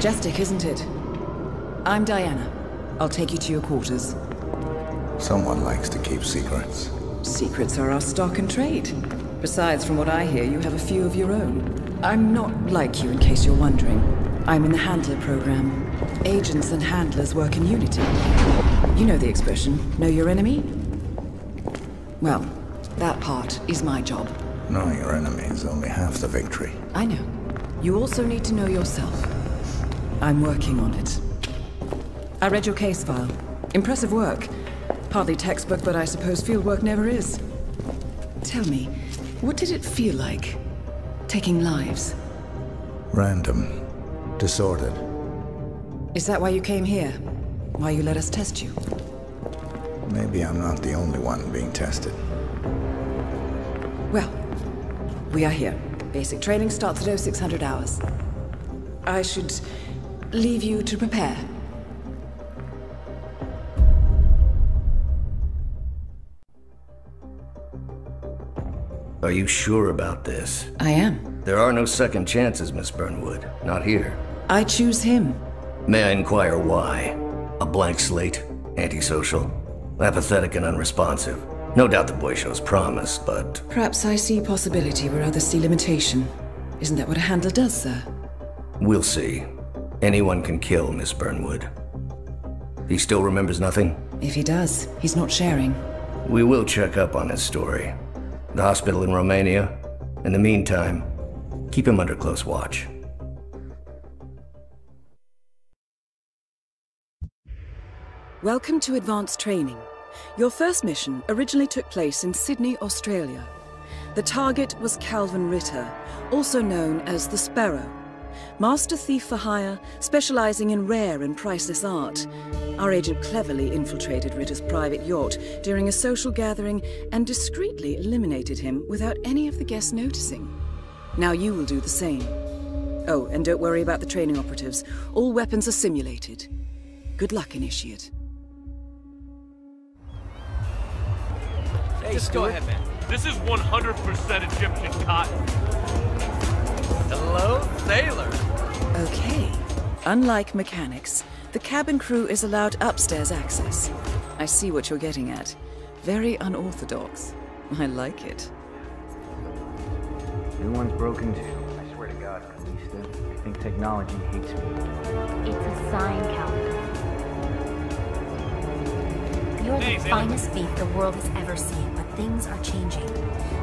Majestic, isn't it? I'm Diana. I'll take you to your quarters. Someone likes to keep secrets. Secrets are our stock and trade. Besides, from what I hear, you have a few of your own. I'm not like you, in case you're wondering. I'm in the Handler program. Agents and handlers work in unity. You know the expression, know your enemy? Well, that part is my job. Knowing your enemy is only half the victory. I know. You also need to know yourself. I'm working on it. I read your case file. Impressive work. Hardly textbook, but I suppose fieldwork never is. Tell me, what did it feel like, taking lives? Random. Disordered. Is that why you came here? Why you let us test you? Maybe I'm not the only one being tested. Well, we are here. Basic training starts at 0600 hours. I should leave you to prepare. Are you sure about this? I am. There are no second chances, Miss Burnwood. Not here. I choose him. May I inquire why? A blank slate? Antisocial? Apathetic and unresponsive? No doubt the boy shows promise, but... Perhaps I see possibility where others see limitation. Isn't that what a handler does, sir? We'll see. Anyone can kill Miss Burnwood. He still remembers nothing? If he does, he's not sharing. We will check up on his story. The hospital in Romania. In the meantime, keep him under close watch. Welcome to advanced training. Your first mission originally took place in Sydney, Australia. The target was Calvin Ritter, also known as the Sparrow. Master thief for hire, specializing in rare and priceless art. Our agent cleverly infiltrated Ritter's private yacht during a social gathering and discreetly eliminated him without any of the guests noticing. Now you will do the same. Oh, and don't worry about the training operatives. All weapons are simulated. Good luck, Initiate. Hey, just go ahead, man. This is 100% Egyptian cotton. Hello, sailor. Okay. Unlike mechanics, the cabin crew is allowed upstairs access. I see what you're getting at. Very unorthodox. I like it. New one's broken too. I swear to God, Calista, I think technology hates me. It's a sign, Calvin. You're Hey, the Sailor. finest thief the world has ever seen, but things are changing.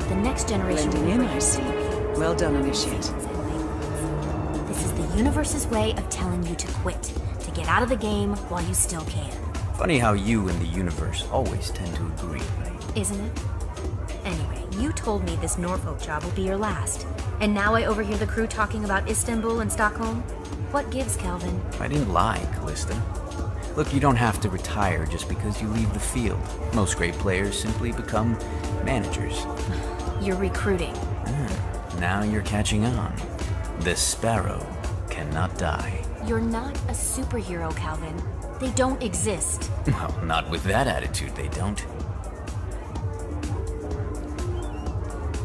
The next generation Blending will in, bring I see. computers, Well done, Initiate. machines, and labels. This is the universe's way of telling you to quit, to get out of the game while you still can. Funny how you and the universe always tend to agree. Isn't it? Anyway, you told me this Norfolk job will be your last. And now I overhear the crew talking about Istanbul and Stockholm? What gives, Calvin? I didn't lie, Calista. Look, you don't have to retire just because you leave the field. Most great players simply become managers. You're recruiting. Now you're catching on. The Sparrow cannot die. You're not a superhero, Calvin. They don't exist. Well, not with that attitude, they don't.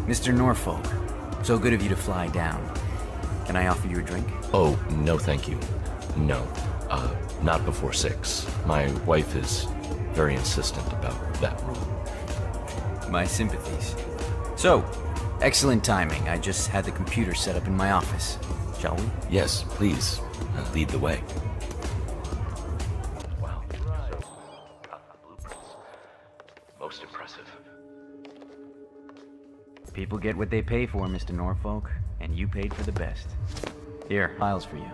Mr. Norfolk, so good of you to fly down. Can I offer you a drink? Oh, no thank you. No. Not before 6. My wife is very insistent about that rule. My sympathies. So, excellent timing. I just had the computer set up in my office. Shall we? Yes, please. Lead the way. Wow. Blueprints. Most impressive. People get what they pay for, Mr. Norfolk, and you paid for the best. Here, files for you.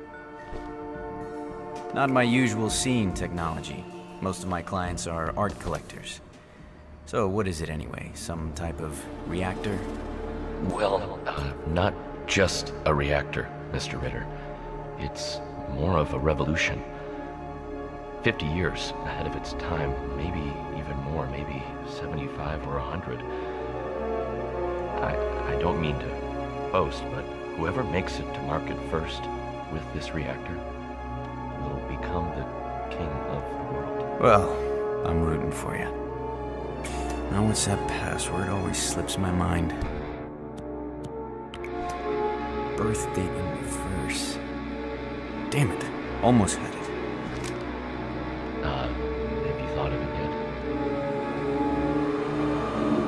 Not my usual scene technology. Most of my clients are art collectors. So what is it anyway? Some type of reactor? Well, not just a reactor, Mr. Ritter. It's more of a revolution. 50 years ahead of its time, maybe even more, maybe 75 or 100. I don't mean to boast, but whoever makes it to market first with this reactor will become the king of the world. Well, I'm rooting for you. Now what's that password? Always slips my mind. Birth date in reverse. Damn it. Almost had it. Have you thought of it yet?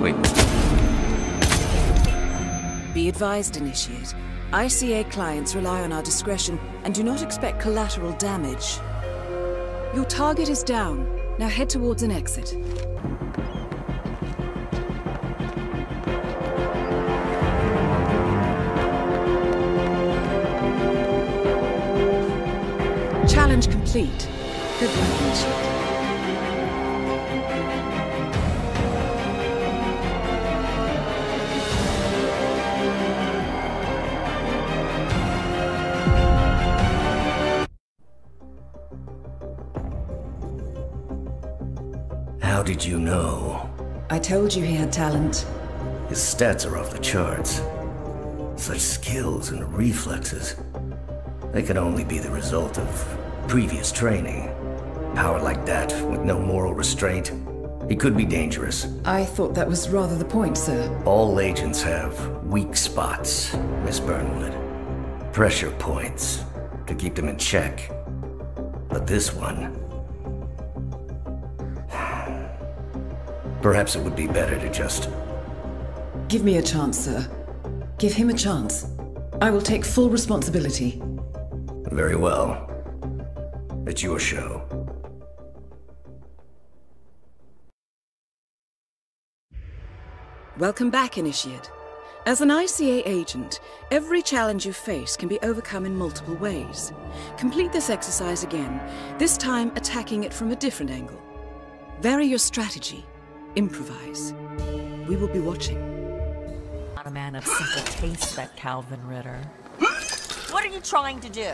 Wait. Be advised, Initiate. ICA clients rely on our discretion and do not expect collateral damage. Your target is down. Now head towards an exit. Challenge complete. Good luck, Initiate. How did you know? I told you he had talent. His stats are off the charts. Such skills and reflexes. They can only be the result of previous training. Power like that, with no moral restraint, he could be dangerous. I thought that was rather the point, sir. All agents have weak spots, Miss Burnwood. Pressure points to keep them in check. But this one... Perhaps it would be better to just... Give me a chance, sir. Give him a chance. I will take full responsibility. Very well. It's your show. Welcome back, Initiate. As an ICA agent, every challenge you face can be overcome in multiple ways. Complete this exercise again, this time attacking it from a different angle. Vary your strategy. Improvise. We will be watching. Not a man of simple taste, that Calvin Ritter. What are you trying to do?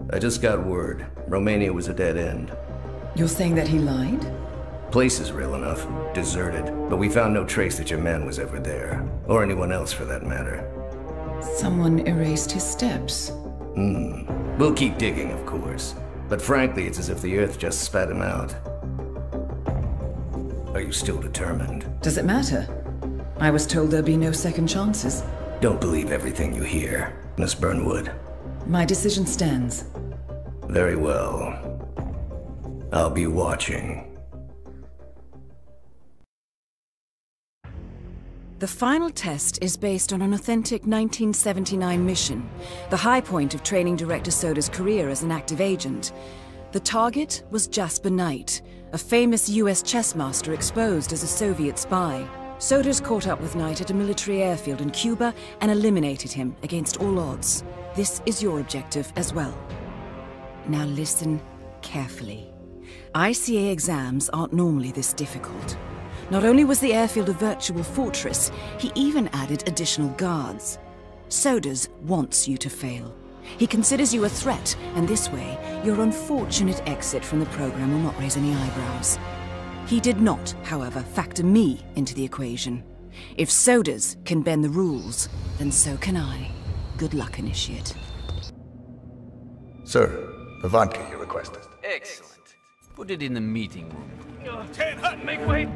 I just got word. Romania was a dead end. You're saying that he lied? Place is real enough. Deserted. But we found no trace that your man was ever there. Or anyone else for that matter. Someone erased his steps. We'll keep digging, of course. But frankly, it's as if the Earth just spat him out. Are you still determined? Does it matter? I was told there'd be no second chances. Don't believe everything you hear, Miss Burnwood. My decision stands. Very well. I'll be watching. The final test is based on an authentic 1979 mission, the high point of training Director Soda's career as an active agent. The target was Jasper Knight, a famous US chess master exposed as a Soviet spy. Soda's caught up with Knight at a military airfield in Cuba and eliminated him against all odds. This is your objective as well. Now listen carefully. ICA exams aren't normally this difficult. Not only was the airfield a virtual fortress, he even added additional guards. Sodas wants you to fail. He considers you a threat, and this way, your unfortunate exit from the program will not raise any eyebrows. He did not, however, factor me into the equation. If Sodas can bend the rules, then so can I. Good luck, Initiate. Sir, the vodka you requested. Excellent. Put it in the meeting room. Tan Hut, make way!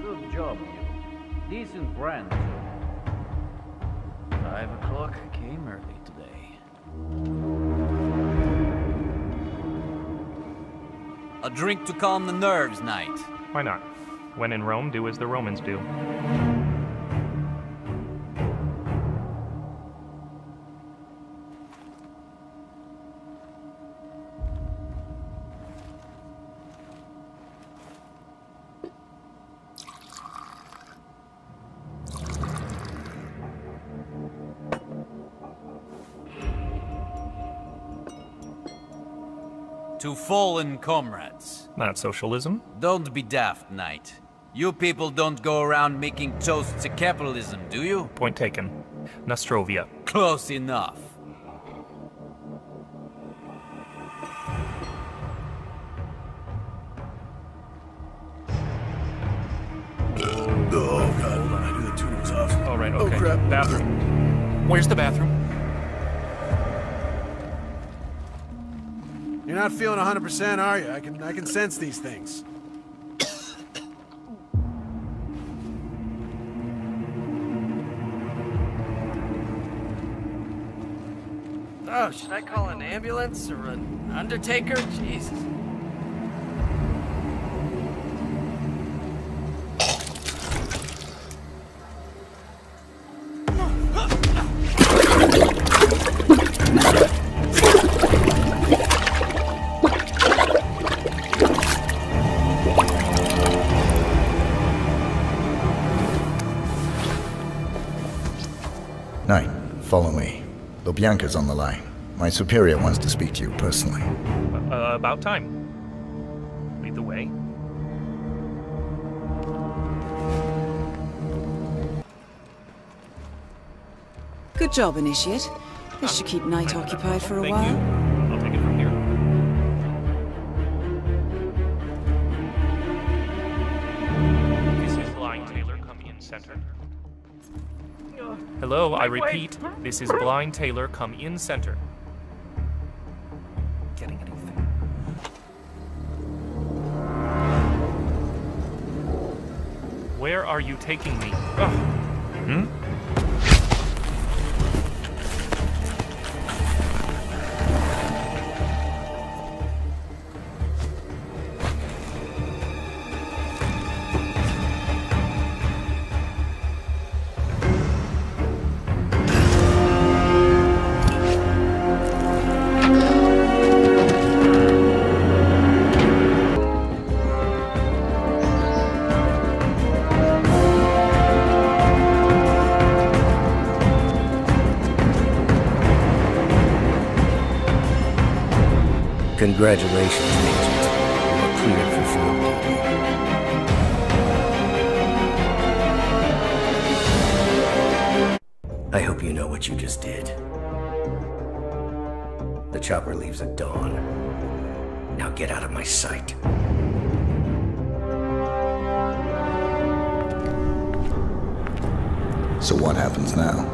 Good job, you. Decent brand. 5 o'clock came early today. A drink to calm the nerves, Knight. Why not? When in Rome, do as the Romans do. To fallen comrades. Not socialism. Don't be daft, Knight. You people don't go around making toasts to capitalism, do you? Point taken. Nostrovia. Close enough. Oh god, I knew the tune was off. Alright, okay. Oh crap. Bathroom. Where's the bathroom? You're not feeling 100%, are you? I can sense these things. Oh, should I call an ambulance or an undertaker? Jesus. Knight, follow me. Lubyanka's on the line. My superior wants to speak to you personally. About time. Lead the way. Good job, Initiate. This should keep Knight occupied for a Thank while. you. I'll take it from here. This is Blind Taylor, come in center. Hello, I repeat, this is Blind Taylor, come in center. Getting anything? Where are you taking me? Ugh. Hmm? Congratulations, Agent. You're cleared for field duty. I hope you know what you just did. The chopper leaves at dawn. Now get out of my sight. So what happens now?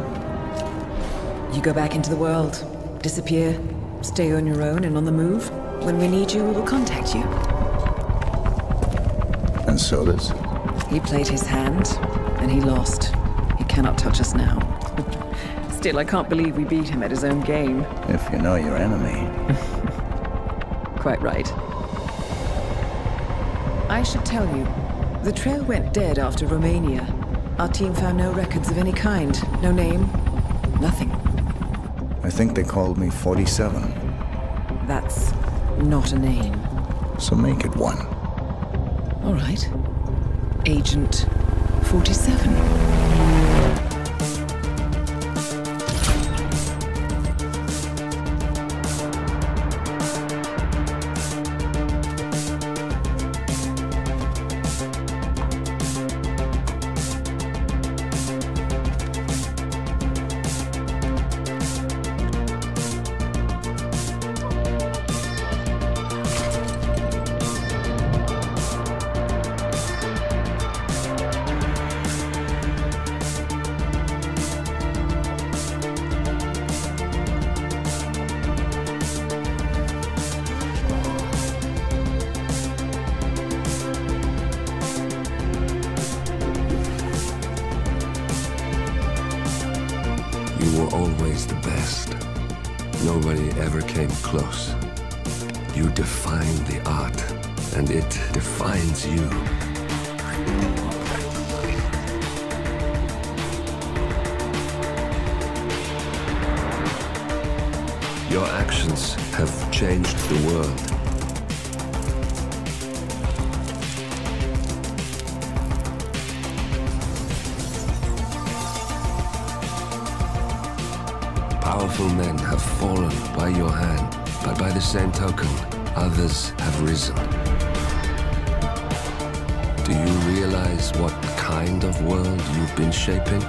You go back into the world, disappear, stay on your own and on the move. When we need you, we will contact you. And so does? He played his hand, and he lost. He cannot touch us now. Still, I can't believe we beat him at his own game. If you know your enemy. Quite right. I should tell you, the trail went dead after Romania. Our team found no records of any kind. No name, nothing. I think they called me 47. That's not a name. So make it one. All right. Agent 47. You were always the best. Nobody ever came close. You define the art, and it defines you. Your actions have changed the world. Powerful men have fallen by your hand, but by the same token, others have risen. Do you realize what kind of world you've been shaping?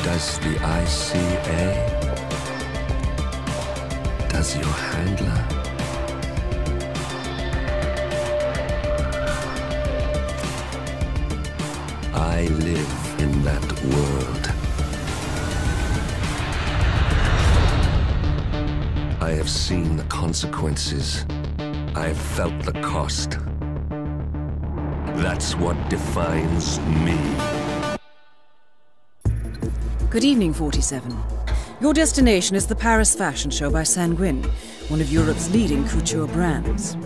Does the ICA? Does your handler? I live in that world. I have seen the consequences. I have felt the cost. That's what defines me. Good evening, 47. Your destination is the Paris Fashion Show by Sanguine, one of Europe's leading couture brands.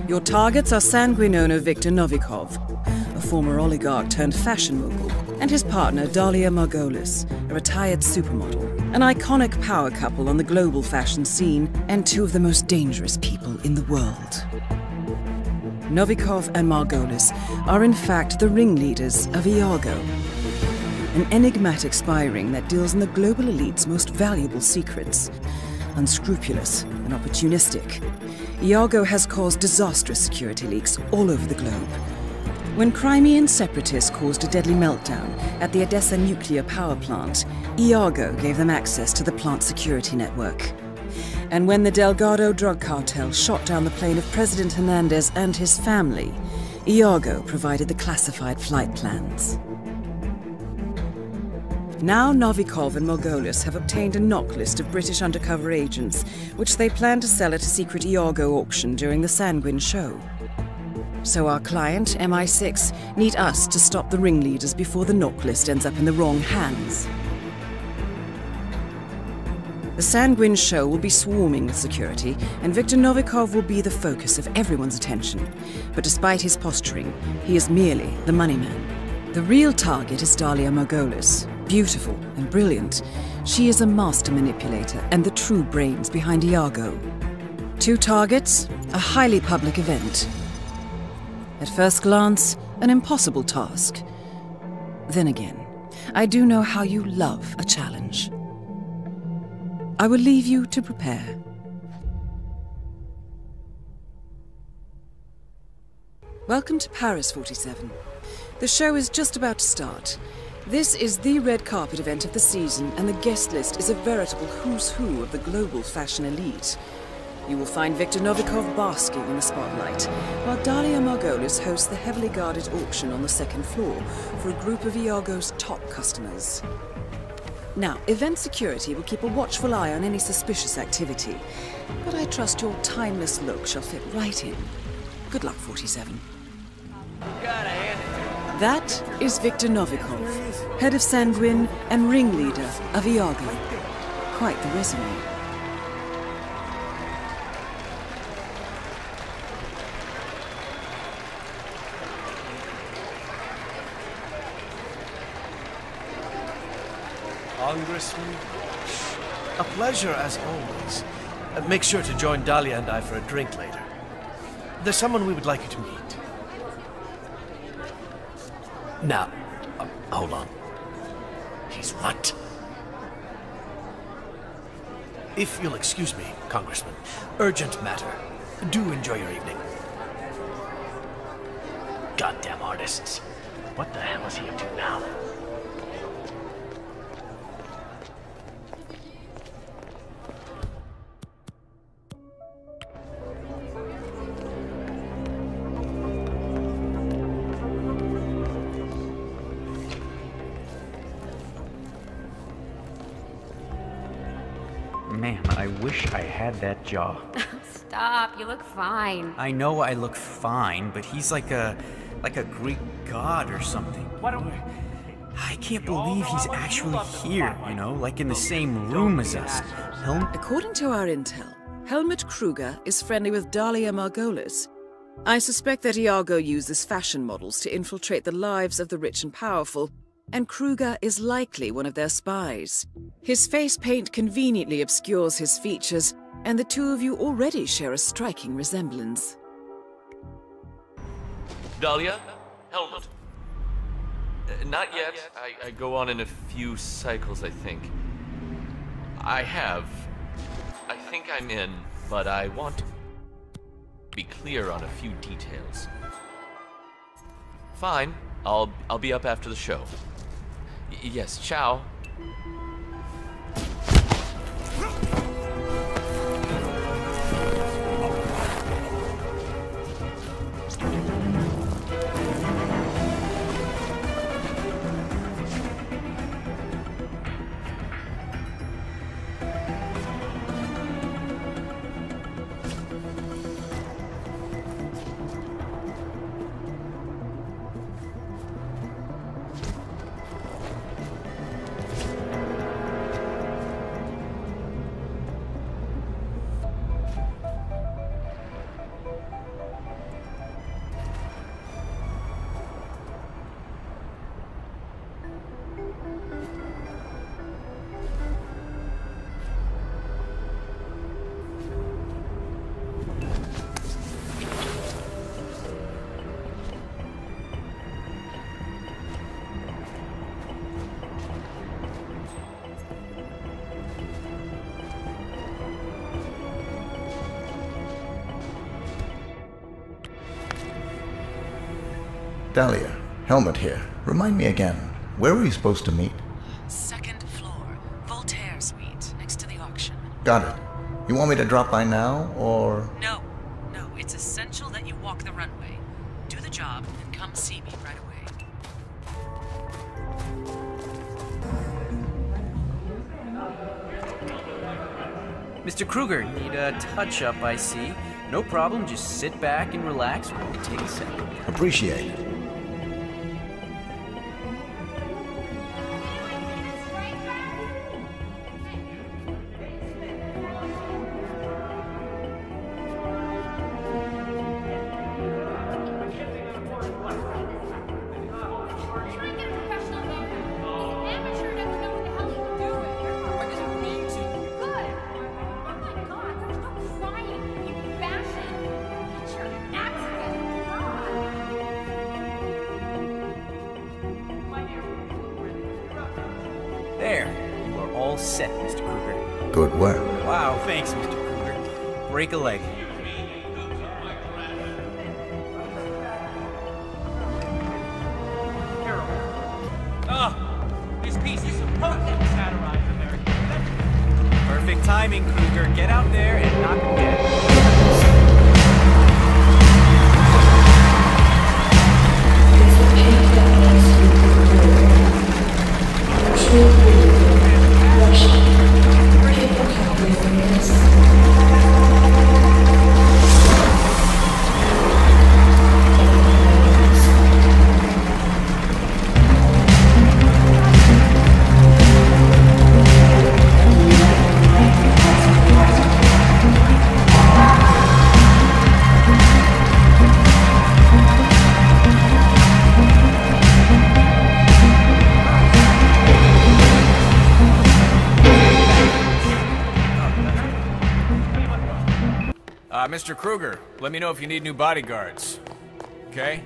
Your targets are Sanguine owner Viktor Novikov, a former oligarch turned fashion mogul, and his partner Dalia Margolis, a retired supermodel, an iconic power couple on the global fashion scene and two of the most dangerous people in the world. Novikov and Margolis are in fact the ringleaders of Iago, an enigmatic spy ring that deals in the global elite's most valuable secrets. Unscrupulous and opportunistic, Iago has caused disastrous security leaks all over the globe. When Crimean separatists caused a deadly meltdown at the Odessa nuclear power plant, Iago gave them access to the plant's security network. And when the Delgado drug cartel shot down the plane of President Hernandez and his family, Iago provided the classified flight plans. Now Novikov and Margolis have obtained a knock list of British undercover agents, which they plan to sell at a secret Iago auction during the Sanguine show. So our client, MI6, need us to stop the ringleaders before the knock list ends up in the wrong hands. The Sanguine show will be swarming with security, and Viktor Novikov will be the focus of everyone's attention. But despite his posturing, he is merely the money man. The real target is Dalia Margolis. Beautiful and brilliant, she is a master manipulator and the true brains behind Iago. Two targets, a highly public event. At first glance, an impossible task. Then again, I do know how you love a challenge. I will leave you to prepare. Welcome to Paris, 47. The show is just about to start. This is the red carpet event of the season, and the guest list is a veritable who's who of the global fashion elite. You will find Viktor Novikov basking in the spotlight, while Dalia Margolis hosts the heavily guarded auction on the second floor for a group of Iago's top customers. Now, event security will keep a watchful eye on any suspicious activity, but I trust your timeless look shall fit right in. Good luck, 47. That is Viktor Novikov, head of Sanguine and ringleader of Iago. Quite the resume. Congressman, a pleasure as always. Make sure to join Dalia and I for a drink later. There's someone we would like you to meet. Now, hold on. He's what? If you'll excuse me, Congressman, urgent matter. Do enjoy your evening. Goddamn artists. What the hell is he up to now? Man, I wish I had that jaw. Stop, you look fine. I know I look fine, but he's like a Greek god or something. I can't believe he's actually here, you know, like in the same room as us. According to our intel, Helmut Kruger is friendly with Dalia Margolis. I suspect that Iago uses fashion models to infiltrate the lives of the rich and powerful, and Kruger is likely one of their spies. His face paint conveniently obscures his features, and the two of you already share a striking resemblance. Dalia? Helmut? Not yet. I go on in a few cycles, I think. I think I'm in, but I want be clear on a few details. Fine. I'll be up after the show. Yes, ciao. Dahlia, Helmut here. Remind me again, where were we supposed to meet? Second floor, Voltaire Suite, next to the auction. Got it. You want me to drop by now, or...? No, it's essential that you walk the runway. Do the job, and come see me right away. Mr. Kruger, need a touch-up, I see. No problem, just sit back and relax. We'll take a second. Appreciate it. There, you are all set, Mr. Kruger. Good work. Wow, thanks, Mr. Kruger. Break a leg. These pieces of perfect satirize American. Perfect timing, Kruger. Get out there and knock them dead. Mr. Kruger, let me know if you need new bodyguards. Okay?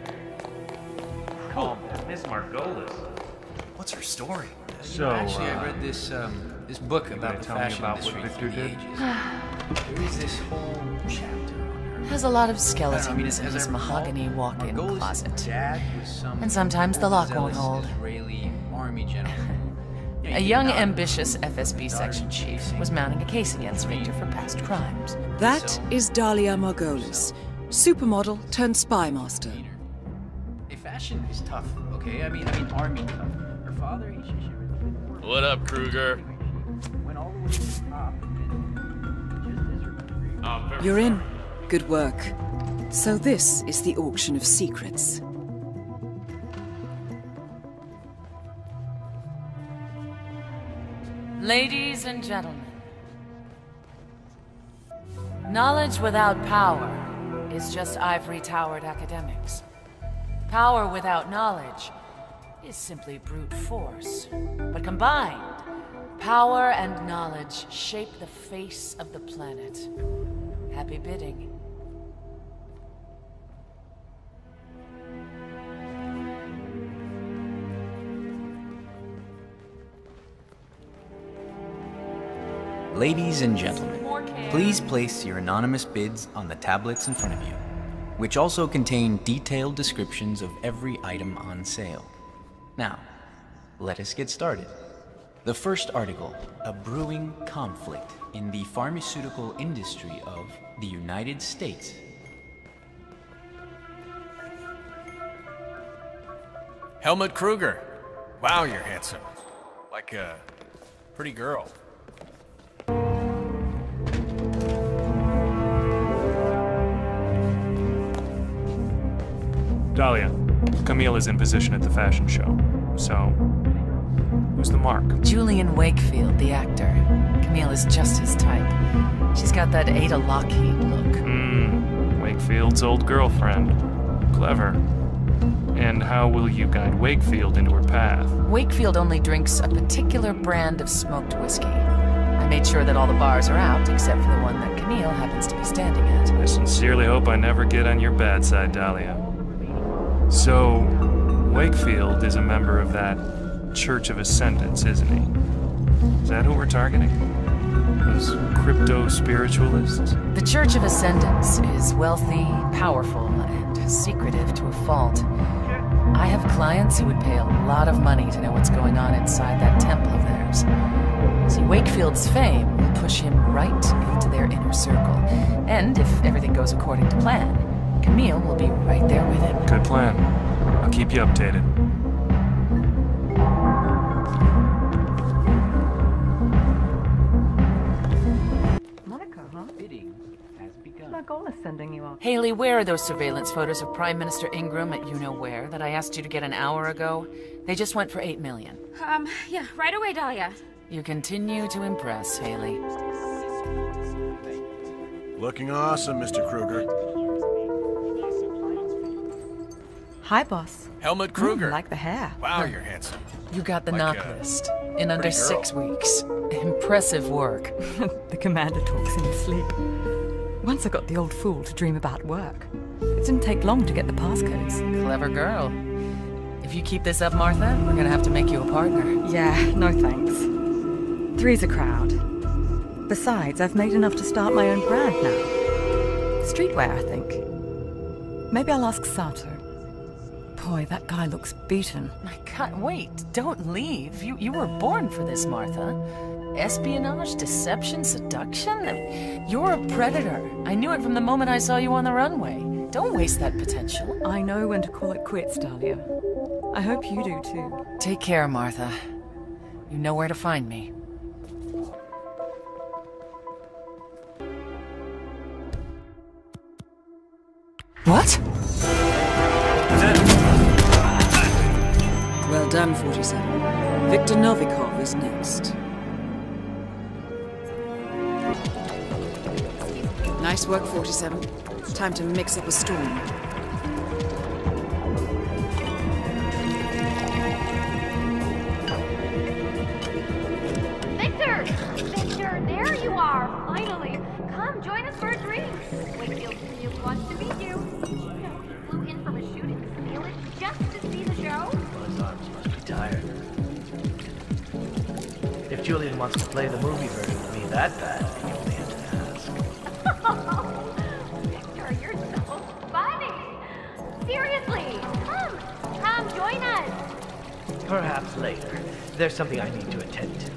Calm down, Miss Margolis. What's her story? So, actually, I read this this book about the fashion industry through the ages. There is this whole chapter on her. Has a lot of skeletons as in his I recall, mahogany walk-in Margolis' closet. dad was some And sometimes the lock won't hold. Israeli army general. A young, ambitious FSB section chief was mounting a case against Victor for past crimes. That is Dahlia Margolis, supermodel turned spy master. Hey, fashion is tough, okay? I mean army tough. Her father, he What up, Kruger? went all the way to the top and then You're in. Good work. So this is the auction of secrets. Ladies and gentlemen, knowledge without power is just ivory-towered academics. Power without knowledge is simply brute force. But combined, power and knowledge shape the face of the planet. Happy bidding. Ladies and gentlemen, please place your anonymous bids on the tablets in front of you, which also contain detailed descriptions of every item on sale. Now, let us get started. The first article, a brewing conflict in the pharmaceutical industry of the United States. Helmut Kruger. Wow, you're handsome. Like a pretty girl. Dahlia, Camille is in position at the fashion show. So, who's the mark? Julian Wakefield, the actor. Camille is just his type. She's got that Ada Lockheed look. Wakefield's old girlfriend. Clever. And how will you guide Wakefield into her path? Wakefield only drinks a particular brand of smoked whiskey. I made sure that all the bars are out, except for the one that Camille happens to be standing at. I sincerely hope I never get on your bad side, Dahlia. So, Wakefield is a member of that Church of Ascendance, isn't he? Is that who we're targeting? Those crypto-spiritualists? The Church of Ascendance is wealthy, powerful, and secretive to a fault. I have clients who would pay a lot of money to know what's going on inside that temple of theirs. See, Wakefield's fame will push him right into their inner circle. And if everything goes according to plan, Camille will be right there with him. Good plan. I'll keep you updated. Monica, huh? Bidding has begun. My goal is sending you off. Haley, where are those surveillance photos of Prime Minister Ingram at you-know-where that I asked you to get an hour ago? They just went for $8 million. Yeah, right away, Dahlia. You continue to impress, Haley. Looking awesome, Mr. Kruger. Hi, boss. Helmut Kruger. Like the hair. Wow, you're handsome. You got the Like knock a list in under pretty 6 girl. weeks. Impressive work. The commander talks in his sleep. Once I got the old fool to dream about work. It didn't take long to get the passcodes. Clever girl. If you keep this up, Martha, we're gonna have to make you a partner. Yeah, no thanks. Three's a crowd. Besides, I've made enough to start my own brand now. Streetwear, I think. Maybe I'll ask Sato. Boy, that guy looks beaten. My God, wait, don't leave. You were born for this, Martha. Espionage, deception, seduction? You're a predator. I knew it from the moment I saw you on the runway. Don't waste that potential. I know when to call it quits, Dahlia. I hope you do too. Take care, Martha. You know where to find me. What? Well done, 47. Victor Novikov is next. Nice work, 47. Time to mix up a storm. Victor! Victor, there you are! Finally! Come, join us for a drink! Wakefield Commute wants to meet you. You know, he flew in from a shoot in this village just to see the show. Well, his arms must be tired. If Julian wants to play the movie version of me that bad, he only had to ask. Victor, you're so funny! Seriously! Come, join us! Perhaps later. There's something I need to attend to.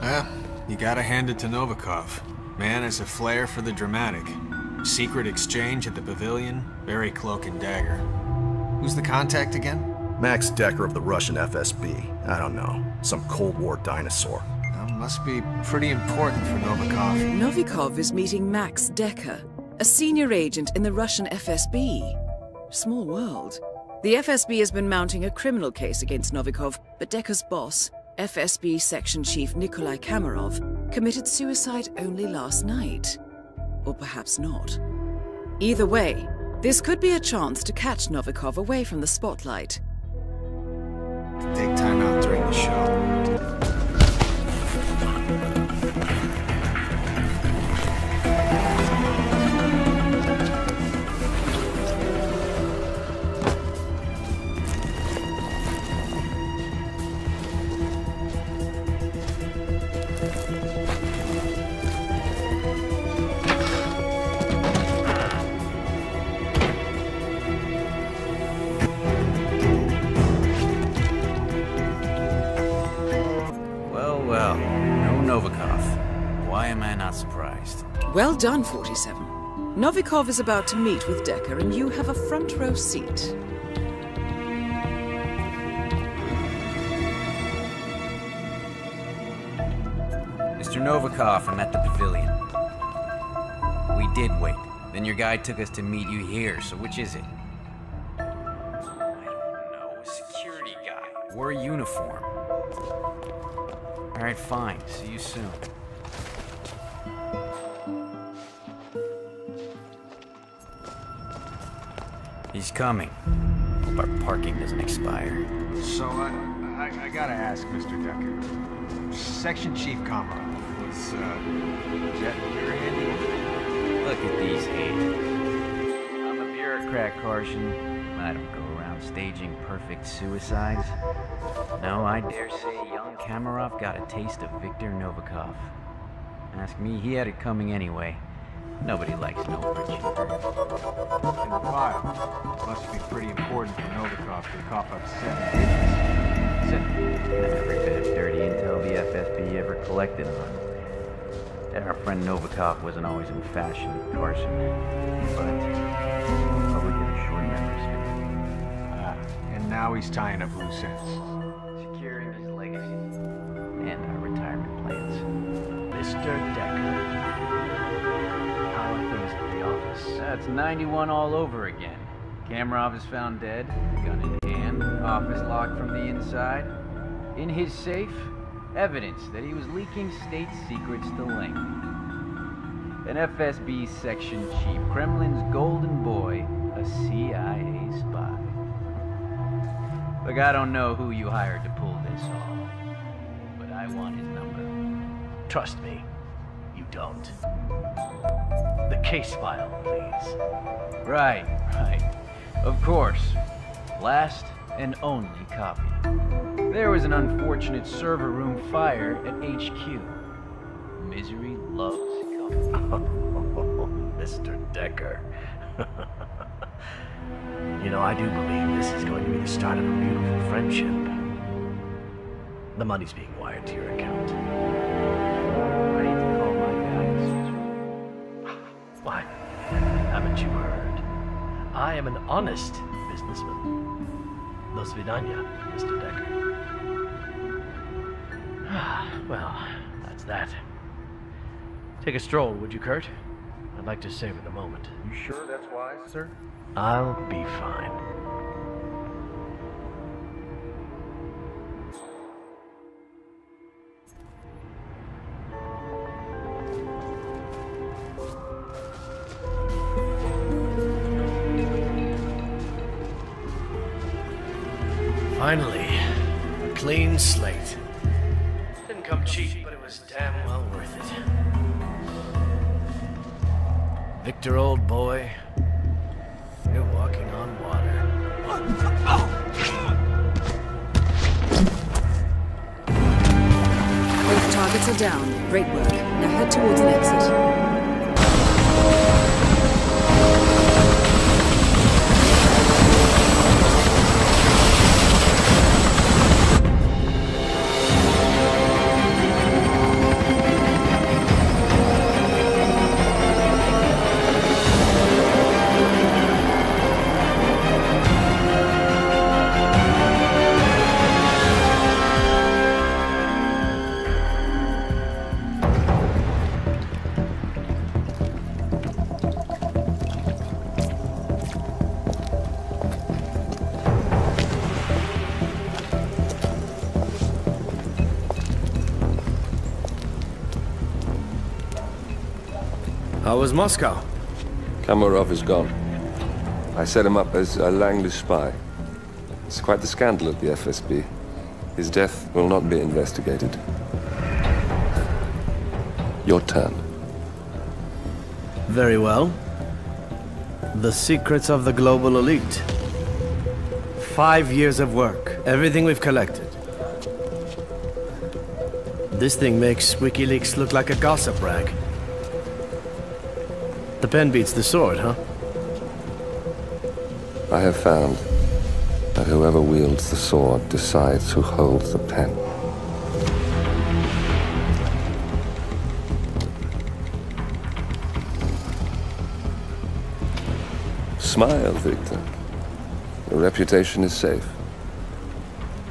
Well, you gotta hand it to Novikov. Man has a flair for the dramatic. Secret exchange at the pavilion, very cloak and dagger. Who's the contact again? Max Decker of the Russian FSB. I don't know. Some Cold War dinosaur. Must be pretty important for Novikov. Novikov is meeting Max Decker, a senior agent in the Russian FSB. Small world. The FSB has been mounting a criminal case against Novikov, but Decker's boss, FSB Section Chief Nikolai Kamarov, committed suicide only last night. Or perhaps not. Either way, this could be a chance to catch Novikov away from the spotlight. Take time out during the show. Novikov. Why am I not surprised? Well done, 47. Novikov is about to meet with Decker, and you have a front row seat. Mr. Novikov, I'm at the pavilion. We did wait. Then your guy took us to meet you here, so which is it? I don't know. A security guy. Wore a uniform. Alright, fine. See you soon. He's coming. Hope our parking doesn't expire. So, I gotta ask, Mr. Decker. Section Chief Comrade, was, Jet your handy? Look at these hands. I'm a bureaucrat, Carson. I don't go around staging perfect suicides. No, I dare say young Kamarov got a taste of Viktor Novikov. Ask me, he had it coming anyway. Nobody likes no overachiever. In the file. Must be pretty important for Novikov to cough up 7 digits. Every bit of dirty intel the FSB ever collected on. And our friend Novikov wasn't always in fashion, Carson. But the public has a short memory span. And now he's tying up loose ends. Securing his legacy. And our retirement plans. Mr. Decker. How are things at the office? That's 91 all over again. Kamarov is found dead, gun in hand, office locked from the inside. In his safe, evidence that he was leaking state secrets to Link. An FSB section chief, Kremlin's golden boy, a CIA spy. Look, I don't know who you hired to pull this off, but I want his number. Trust me, you don't. The case file, please. Right. Of course. Last and only copy. There was an unfortunate server room fire at HQ. Misery loves company. Mr. Decker. You know, I do believe this is going to be the start of a beautiful friendship. The money's being wired to your account. Ready to call my guy? Why? Haven't you heard? I am an honest businessman. Do svidaniya, Mr. Decker. Well, that's that. Take a stroll, would you, Kurt? I'd like to savor the moment. You sure that's wise, sir? I'll be fine. Finally, a clean slate. Didn't come cheap, but it was damn well worth it. Victor, old boy, you're walking on water. Both targets are down. Great work. Now head towards an exit. How was Moscow? Kamarov is gone. I set him up as a Langley spy. It's quite the scandal at the FSB. His death will not be investigated. Your turn. Very well. The secrets of the global elite. 5 years of work. Everything we've collected. This thing makes WikiLeaks look like a gossip rag. The pen beats the sword, huh? I have found that whoever wields the sword decides who holds the pen. Smile, Victor. Your reputation is safe.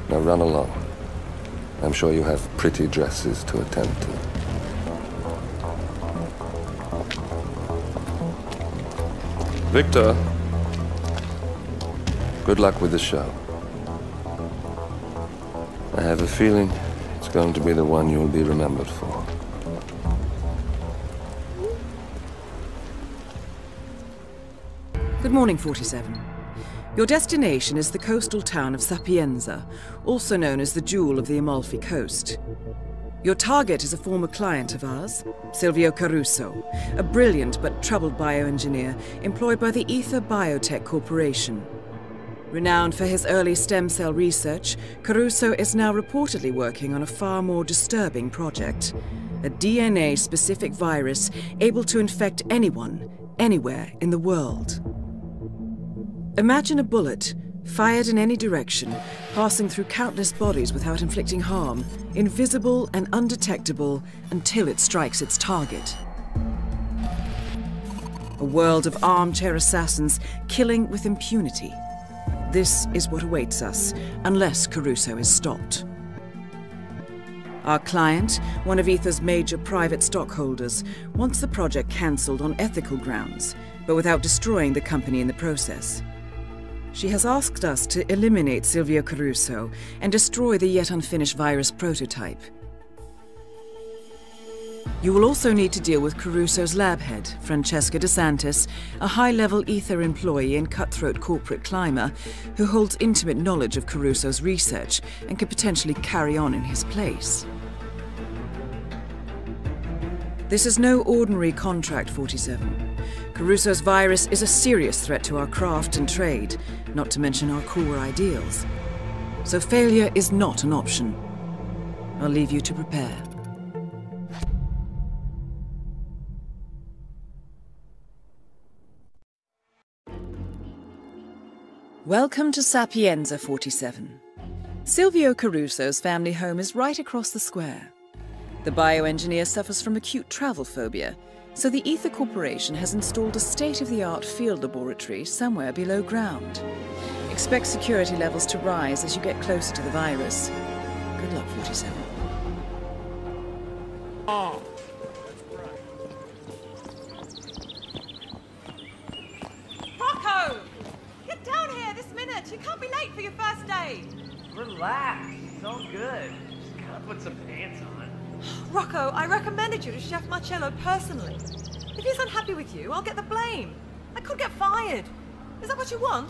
Now run along. I'm sure you have pretty dresses to attend to. Victor, good luck with the show. I have a feeling it's going to be the one you'll be remembered for. Good morning, 47. Your destination is the coastal town of Sapienza, also known as the Jewel of the Amalfi Coast. Your target is a former client of ours, Silvio Caruso, a brilliant but troubled bioengineer employed by the Ether Biotech Corporation. Renowned for his early stem cell research, Caruso is now reportedly working on a far more disturbing project, a DNA-specific virus able to infect anyone, anywhere in the world. Imagine a bullet, fired in any direction, passing through countless bodies without inflicting harm, invisible and undetectable until it strikes its target. A world of armchair assassins killing with impunity. This is what awaits us, unless Caruso is stopped. Our client, one of Ether's major private stockholders, wants the project cancelled on ethical grounds, but without destroying the company in the process. She has asked us to eliminate Silvio Caruso and destroy the yet unfinished virus prototype. You will also need to deal with Caruso's lab head, Francesca DeSantis, a high-level Ether employee and cutthroat corporate climber who holds intimate knowledge of Caruso's research and could potentially carry on in his place. This is no ordinary contract, 47. Caruso's virus is a serious threat to our craft and trade, not to mention our core ideals. So failure is not an option. I'll leave you to prepare. Welcome to Sapienza, 47. Silvio Caruso's family home is right across the square. The bioengineer suffers from acute travel phobia, so the Ether Corporation has installed a state-of-the-art field laboratory somewhere below ground. Expect security levels to rise as you get closer to the virus. Good luck, 47. Oh. Rocco! Get down here this minute! You can't be late for your first day! Relax, it's all good. Just gotta put some pants on. Rocco, I recommended you to Chef Marcello personally. If he's unhappy with you, I'll get the blame. I could get fired. Is that what you want?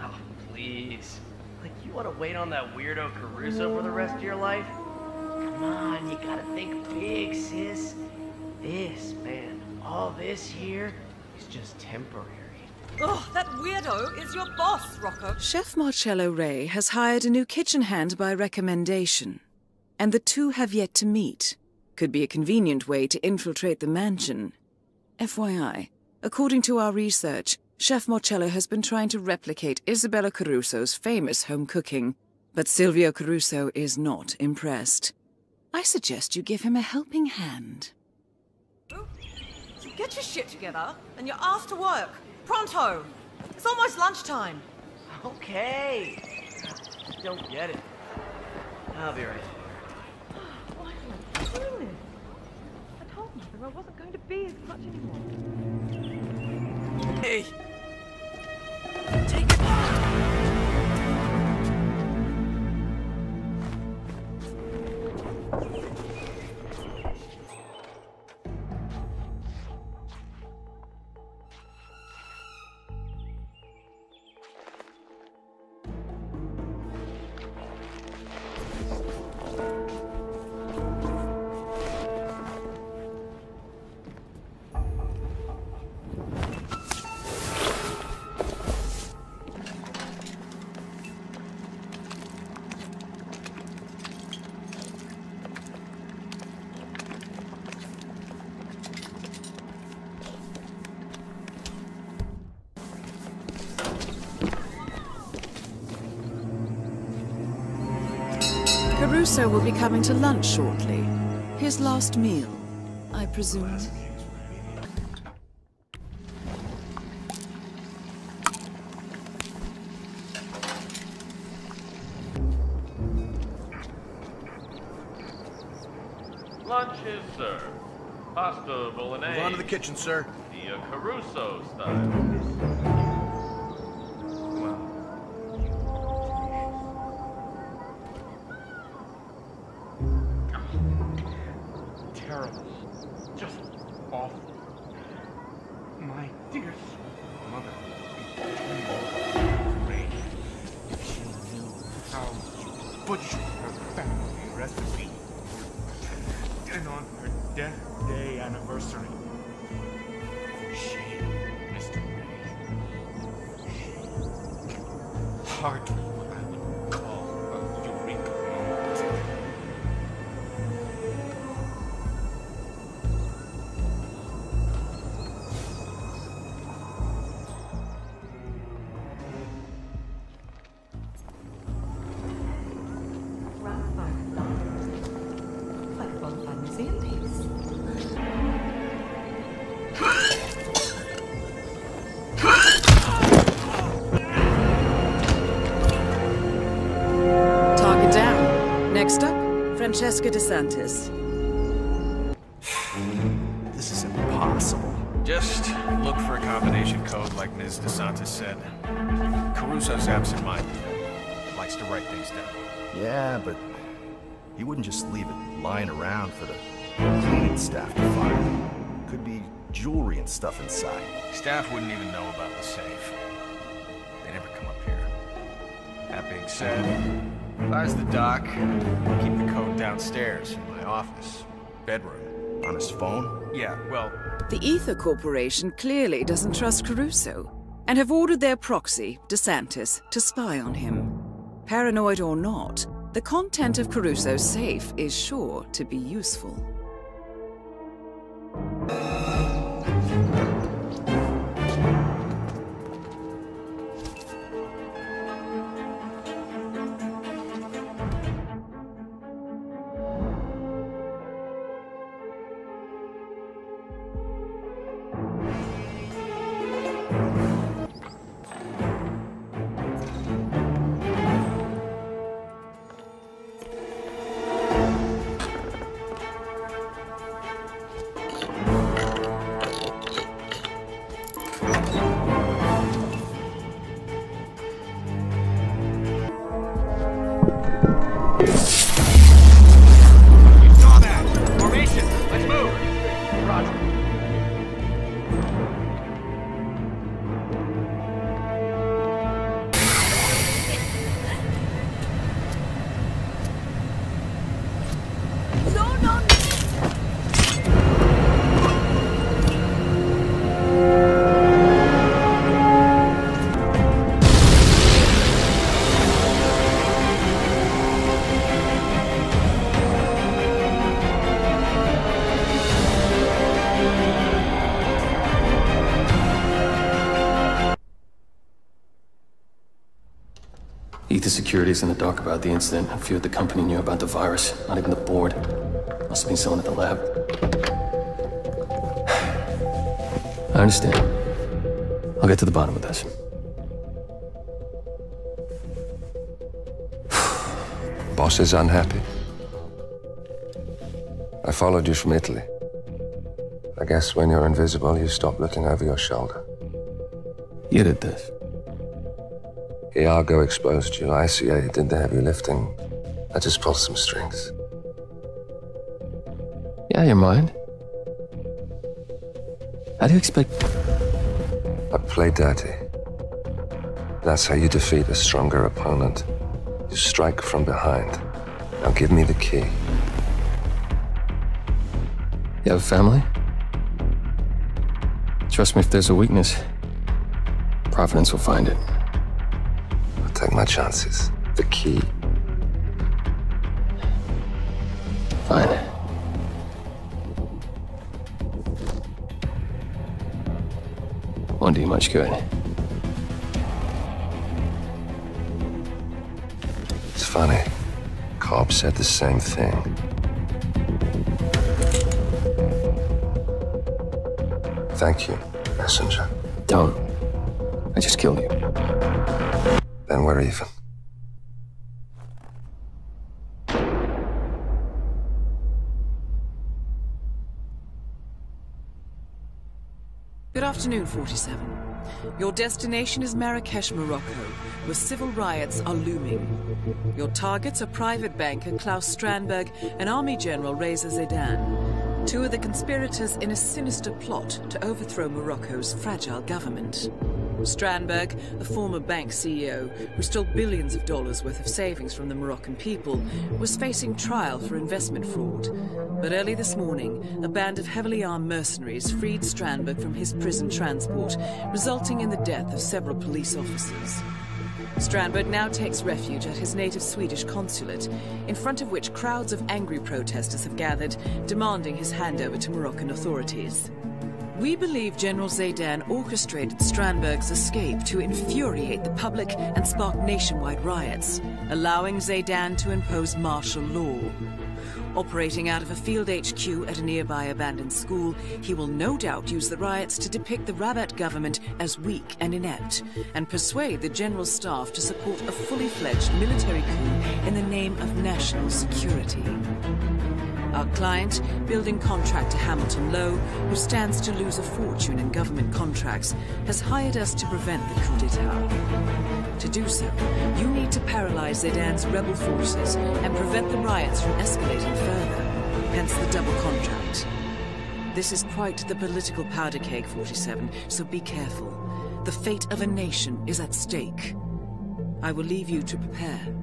Oh, please. Like, you want to wait on that weirdo Caruso for the rest of your life? Come on, you gotta think big, sis. This, man, all this here is just temporary. Oh, that weirdo is your boss, Rocco. Chef Marcello Ray has hired a new kitchen hand by recommendation. And the two have yet to meet. Could be a convenient way to infiltrate the mansion. FYI, according to our research, Chef Marcello has been trying to replicate Isabella Caruso's famous home cooking, but Silvio Caruso is not impressed. I suggest you give him a helping hand. So get your shit together and you're asked to work. Pronto! It's almost lunchtime. Okay. Don't get it. I'll be right. Why am I doing this? I told Mother I wasn't going to be as much anymore. Hey! Take it back! Caruso will be coming to lunch shortly. His last meal, I presume. Lunch is served. Pasta bolognese. Move on to the kitchen, sir. The Caruso style. Terrible. Just awful. My dear mother would be great if she knew how you butchered her family recipe. And on her death day anniversary. Shame, Mr. Ray. Shame. Hardly what I would call a eureka moment. Like a bona fide museum piece. Target down. Next up, Francesca DeSantis. This is impossible. Just look for a combination code like Ms. DeSantis said. Caruso's absent-minded. Likes to write things down. Yeah, but he wouldn't just leave it lying around for the cleaning staff to find. Could be jewelry and stuff inside. Staff wouldn't even know about the safe. They never come up here. That being said, if I was the doc, I'd keep the code downstairs in my office. Bedroom. On his phone? Yeah, well... The Ether Corporation clearly doesn't trust Caruso, and have ordered their proxy, DeSantis, to spy on him. Paranoid or not, the content of Caruso's safe is sure to be useful. Ether Security's in the dark about the incident. A few at the company knew about the virus. Not even the board. Must have been someone at the lab. I understand. I'll get to the bottom of this. Boss is unhappy. I followed you from Italy. I guess when you're invisible, you stop looking over your shoulder. You did this. Iago exposed you. ICA did the heavy lifting. I just pulled some strings. Yeah, your mind. How do you expect... I play dirty. That's how you defeat a stronger opponent. You strike from behind. Now give me the key. You have a family? Trust me, if there's a weakness, Providence will find it. I'll take my chances. The key. Fine. Won't do you much good. It's funny. Cobb said the same thing. Thank you, messenger. Don't. I just killed you. Then we're even. Good afternoon, 47. Your destination is Marrakesh, Morocco, where civil riots are looming. Your targets are private banker Klaus Strandberg and Army General Reza Zaidan, two of the conspirators in a sinister plot to overthrow Morocco's fragile government. Strandberg, a former bank CEO who stole billions of dollars worth of savings from the Moroccan people, was facing trial for investment fraud. But early this morning, a band of heavily armed mercenaries freed Strandberg from his prison transport, resulting in the death of several police officers. Strandberg now takes refuge at his native Swedish consulate, in front of which crowds of angry protesters have gathered, demanding his handover to Moroccan authorities. We believe General Zaidan orchestrated Strandberg's escape to infuriate the public and spark nationwide riots, allowing Zaidan to impose martial law. Operating out of a field HQ at a nearby abandoned school, he will no doubt use the riots to depict the Rabat government as weak and inept, and persuade the general staff to support a fully fledged military coup in the name of national security. Our client, building contractor Hamilton Lowe, who stands to lose a fortune in government contracts, has hired us to prevent the coup d'etat. To do so, you need to paralyze Zaidan's rebel forces and prevent the riots from escalating further, hence the double contract. This is quite the political powder keg, 47, so be careful. The fate of a nation is at stake. I will leave you to prepare.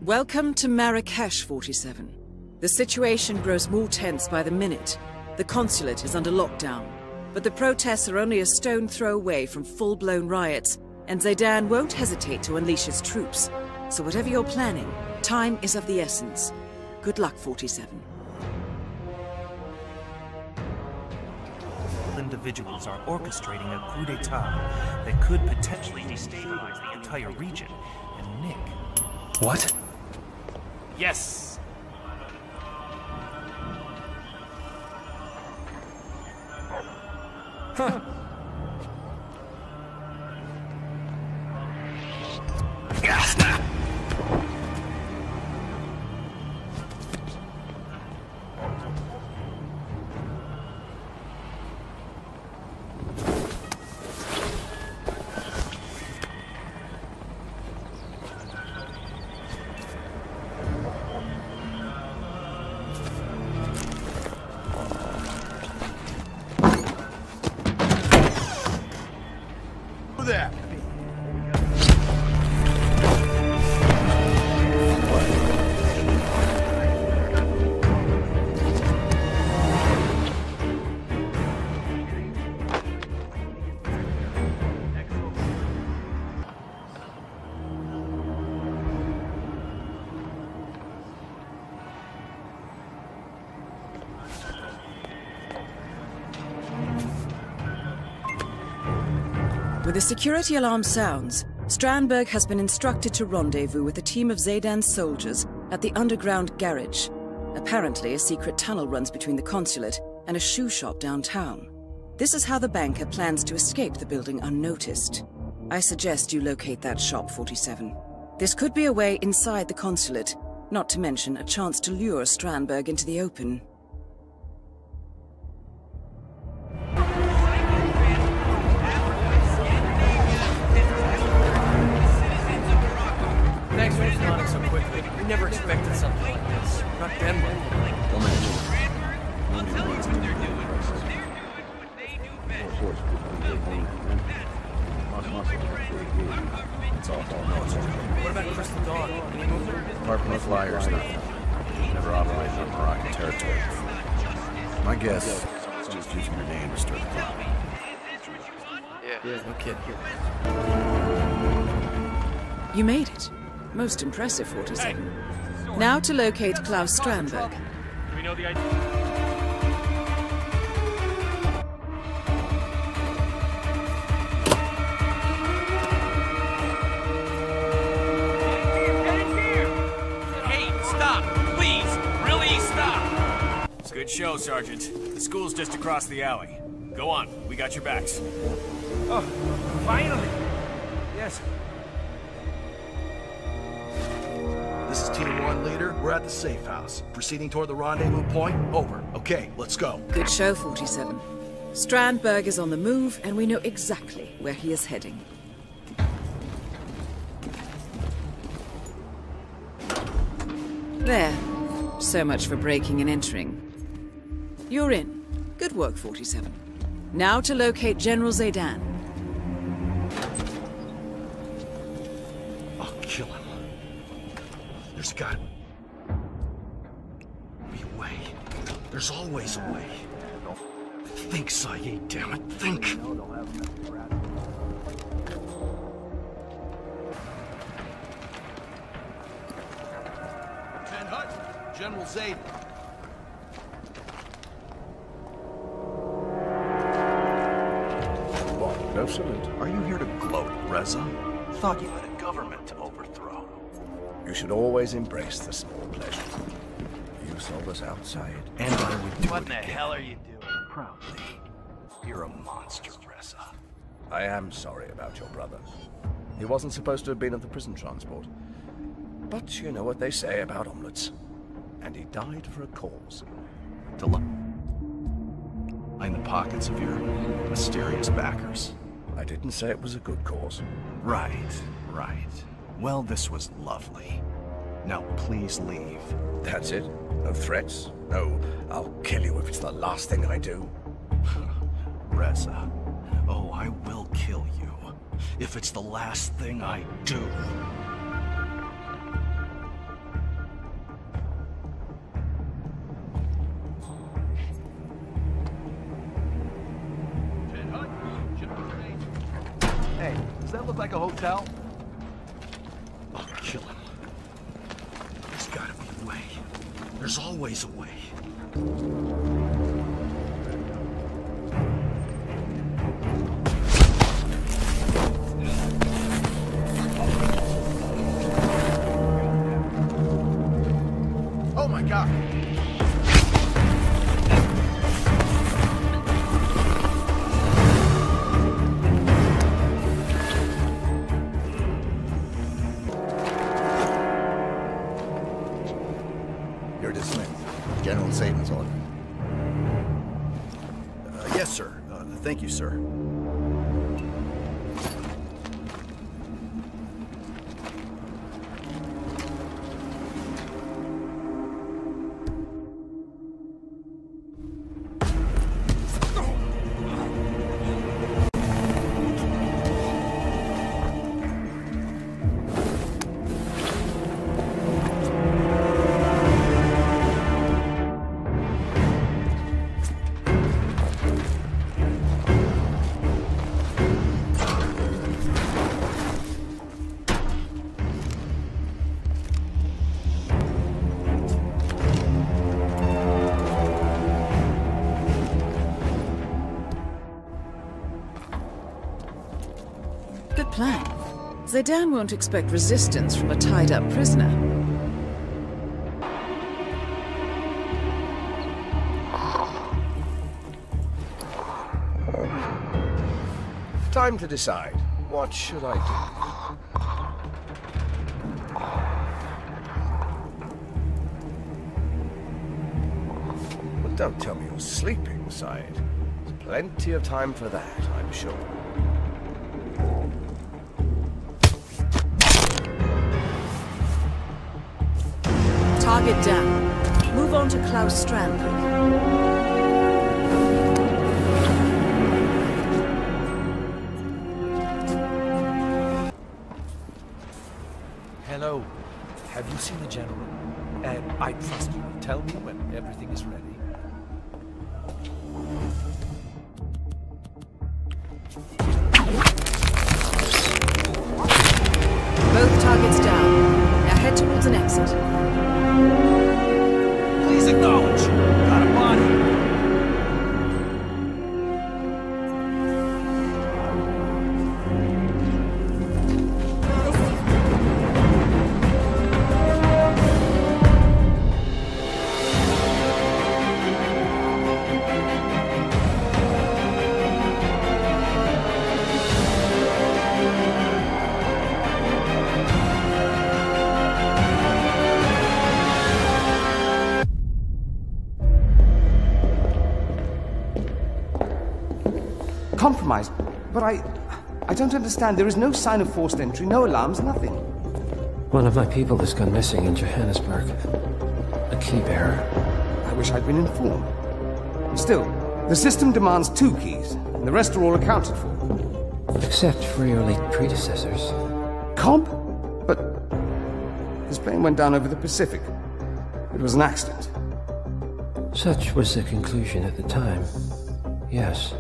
Welcome to Marrakesh, 47. The situation grows more tense by the minute. The consulate is under lockdown, but the protests are only a stone throw away from full-blown riots, and Zaidan won't hesitate to unleash his troops. So whatever you're planning, time is of the essence. Good luck, 47. Individuals are orchestrating a coup d'etat that could potentially destabilize the entire region. And Nick... What? Yes! Huh. When the security alarm sounds, Strandberg has been instructed to rendezvous with a team of Zaidan's soldiers at the underground garage. Apparently, a secret tunnel runs between the consulate and a shoe shop downtown. This is how the banker plans to escape the building unnoticed. I suggest you locate that shop, 47. This could be a way inside the consulate, not to mention a chance to lure Strandberg into the open. Thanks for responding so quickly. We never expected something like this. Not Denmark. Don't mention it. It's all What about Crystal Dawn? Any movement? Apart from the flyers, nothing. Never operated on Moroccan territory before. My guess is just using your name to stir the pot. Yeah, no kidding. You made it. Most impressive, 47. Now to locate Klaus Strandberg. Do we know the idea? Hey, stop! Please! Really, stop! It's a good show, Sergeant. The school's just across the alley. Go on, we got your backs. Oh, finally! Yes. This is Team 1 leader. We're at the safe house. Proceeding toward the rendezvous point. Over. Okay, let's go. Good show, 47. Strandberg is on the move, and we know exactly where he is heading. There. So much for breaking and entering. You're in. Good work, 47. Now to locate General Zaydan. I'll kill him. There's got to be a way. There's always a way. Think, Saeed, damn it, think! Ten Hut, General Zayd. What? No salute. Are you here to gloat, Reza? Thought you had a government to overthrow. You should always embrace the small pleasures. You sold us outside, and I would do What it the again. hell are you doing? Proudly. You're a monster, Reza. I am sorry about your brother. He wasn't supposed to have been at the prison transport. But you know what they say about omelets. And he died for a cause. To line the pockets of your mysterious backers. I didn't say it was a good cause. Right, right. Well, this was lovely. Now, please leave. That's it? No threats? No, I'll kill you if it's the last thing I do. Reza. Oh, I will kill you. If it's the last thing I do. Hey, does that look like a hotel? I'll kill him. There's gotta be a way. There's always a way. Oh my God! You're dismissed. General Satan's order. Yes, sir. Thank you, sir. Good plan. Zaydan won't expect resistance from a tied-up prisoner. Time to decide. What should I do? Well, don't tell me you're sleeping, Syed. There's plenty of time for that, I'm sure. Target down. Move on to Klaus Strandberg. Hello. Have you seen the General? And I trust you will tell me when everything is ready. Both targets down. Now head towards an exit. Please acknowledge. Got a body. compromised. But I don't understand. There is no sign of forced entry, no alarms, nothing. One of my people has gone missing in Johannesburg. A key bearer. I wish I'd been informed. Still, the system demands 2 keys, and the rest are all accounted for. Except for your late predecessors. Cobb? But his plane went down over the Pacific. It was an accident. Such was the conclusion at the time. Yes.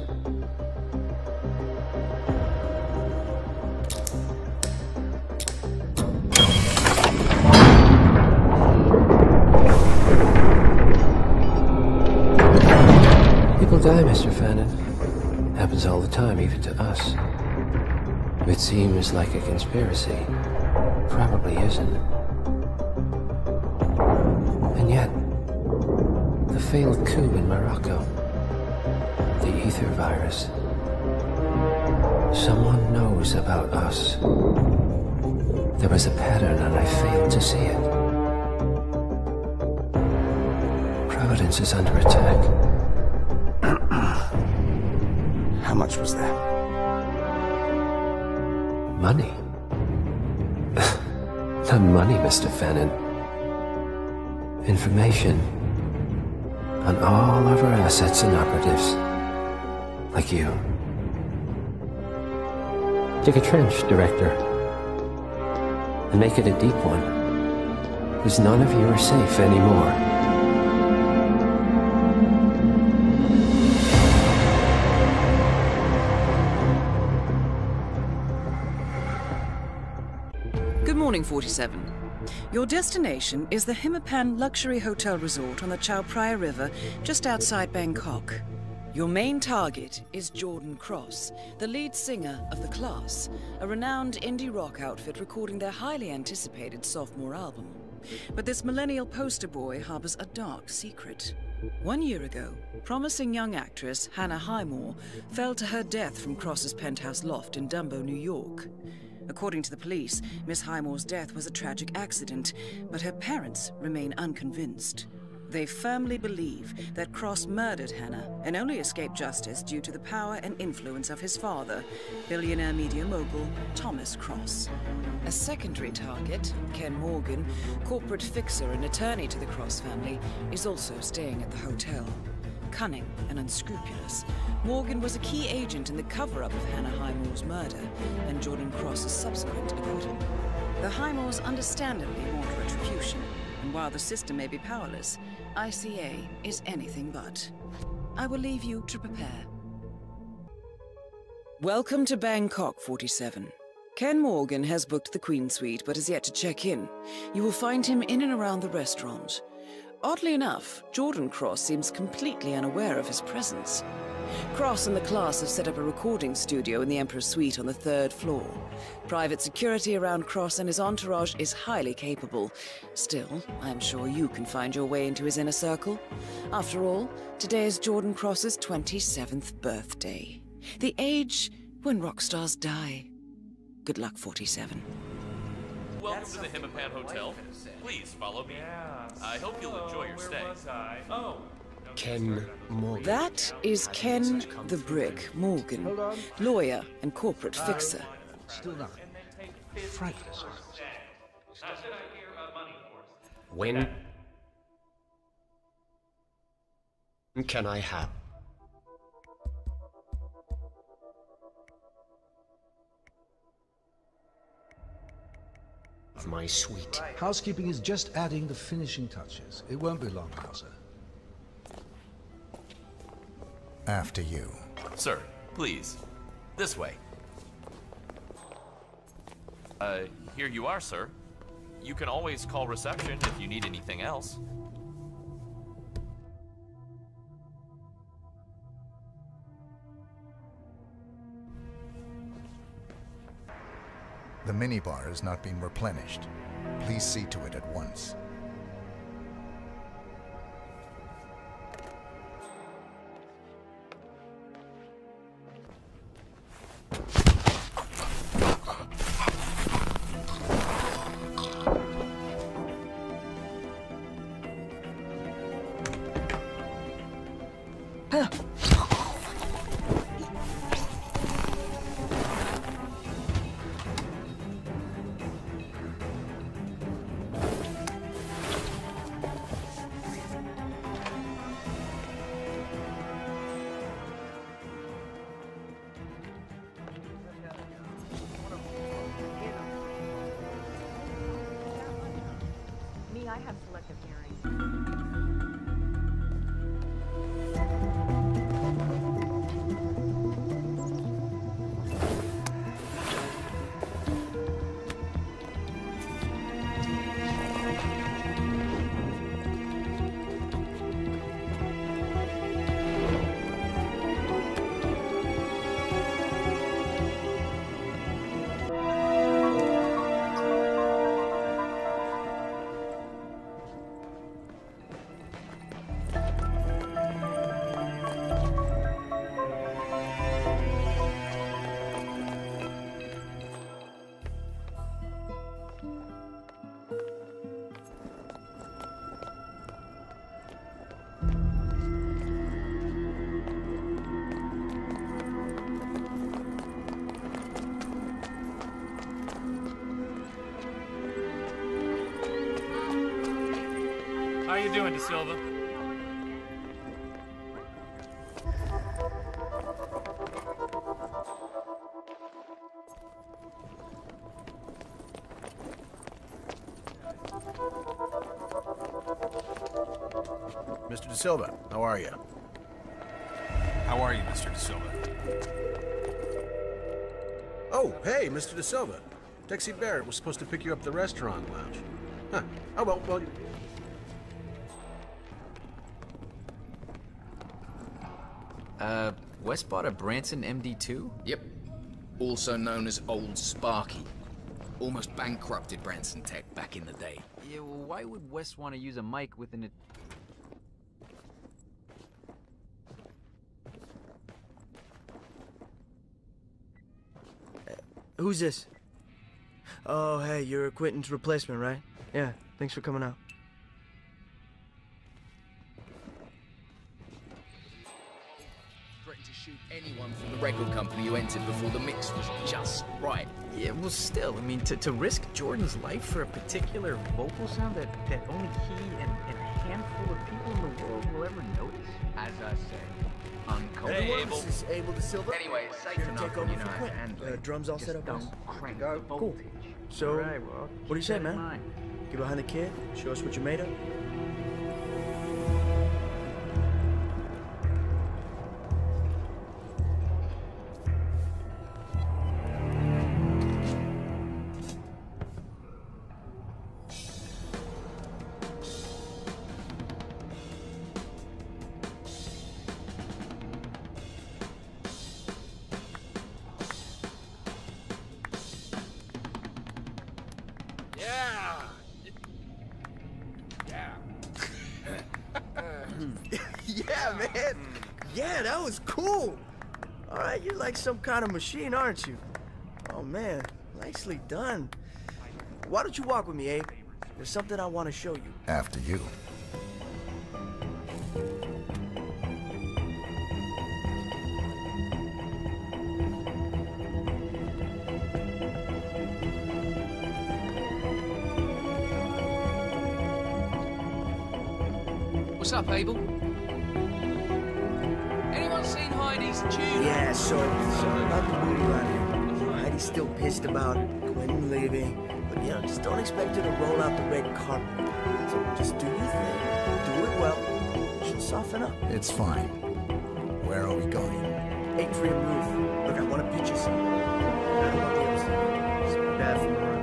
People die, Mr. Fannin. Happens all the time, even to us. It seems like a conspiracy. Probably isn't. And yet, the failed coup in Morocco, the ether virus. Someone knows about us. There was a pattern and I failed to see it. Providence is under attack. How much was there? Money? Not money, Mr. Fannin. Information on all of our assets and operatives. Like you. Dig a trench, Director. And make it a deep one. Because none of you are safe anymore. Good morning, 47. Your destination is the Hitman Luxury Hotel Resort on the Chao Phraya River, just outside Bangkok. Your main target is Jordan Cross, the lead singer of The Class, a renowned indie rock outfit recording their highly anticipated sophomore album. But this millennial poster boy harbors a dark secret. 1 year ago, promising young actress Hannah Highmore fell to her death from Cross's penthouse loft in Dumbo, New York. According to the police, Miss Highmore's death was a tragic accident, but her parents remain unconvinced. They firmly believe that Cross murdered Hannah and only escaped justice due to the power and influence of his father, billionaire media mogul Thomas Cross. A secondary target, Ken Morgan, corporate fixer and attorney to the Cross family, is also staying at the hotel. Cunning and unscrupulous, Morgan was a key agent in the cover-up of Hannah Highmore's murder and Jordan Cross's subsequent acquittal. The Highmores understandably want retribution, and while the system may be powerless, ICA is anything but. I will leave you to prepare. Welcome to Bangkok, 47. Ken Morgan has booked the Queen Suite but has yet to check in. You will find him in and around the restaurant. Oddly enough, Jordan Cross seems completely unaware of his presence. Cross and the Class have set up a recording studio in the Emperor's Suite on the 3rd floor. Private security around Cross and his entourage is highly capable. Still, I'm sure you can find your way into his inner circle. After all, today is Jordan Cross's 27th birthday. The age when rock stars die. Good luck, 47. Welcome to the Hitman Hotel. Please follow me. I hope you'll enjoy your stay. Ken Morgan. That is Ken the Brick Morgan, lawyer and corporate fixer. Still nothing. Frightful. When can I have? My suite. Housekeeping is just adding the finishing touches. It won't be long now, sir. After you. Sir, please. This way. Here you are, sir. You can always call reception if you need anything else. The minibar is not being replenished. Please see to it at once. I have selective hearing. How you doing, De Silva? Mr. De Silva, how are you? How are you, Mr. De Silva? Oh, hey, Mr. De Silva. Dexy Barrett was supposed to pick you up at the restaurant lounge. Huh. Oh, well... West bought a Branson MD2? Yep. Also known as Old Sparky. Almost bankrupted Branson Tech back in the day. Yeah, well, why would West want to use a mic with an... Who's this? Oh, hey, you're Quentin's replacement, right? Yeah, thanks for coming out. Threatened to shoot anyone from the record company who entered before the mix was just right. Yeah, well, still, I mean, to risk Jordan's life for a particular vocal sound that only he and a handful of people in the world will ever notice? As I say, uncomfortable. This is able to Silva. Anyway, it's safe Here to enough take over when you know for how to Quentin. handle it. Drums all Just set up. don't crank the Cool. voltage. So, All right, well, what do you say, keep that in man? mind. Get behind the kid, show us what you're made of. Yeah, man. Yeah, that was cool. All right, you're like some kind of machine, aren't you? Oh, man, nicely done. Why don't you walk with me, Abe? There's something I want to show you. After you. What's up, Abel? Anyone seen Heidi's tune? Yeah, so about the mood around here. Heidi's still pissed about Quentin leaving, but just don't expect her to roll out the red carpet. So just do your thing, do it well. She'll soften up. It's fine. Where are we going? Atrium roof. Look, I want to pitch you something. I don't want the other side. It's bad for the run.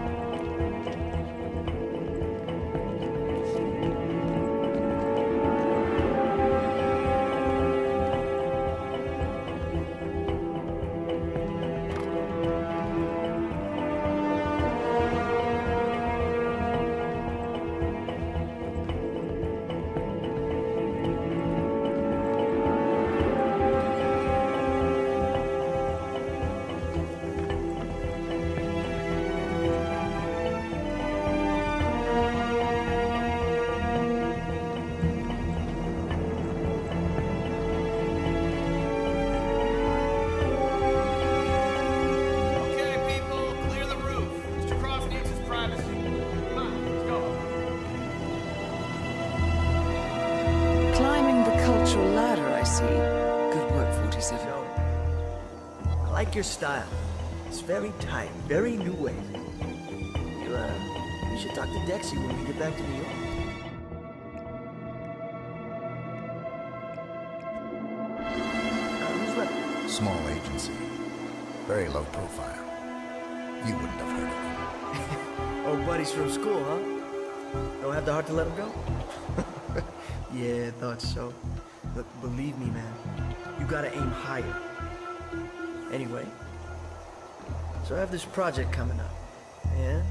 I like your style. It's very tight, very new wave. You should talk to Dexy when we get back to New York. Small agency. Very low profile. You wouldn't have heard of them. Old buddies from school, huh? Don't have the heart to let them go? Yeah, thought so. Look, believe me, man. You gotta aim higher. Anyway, so I have this project coming up. And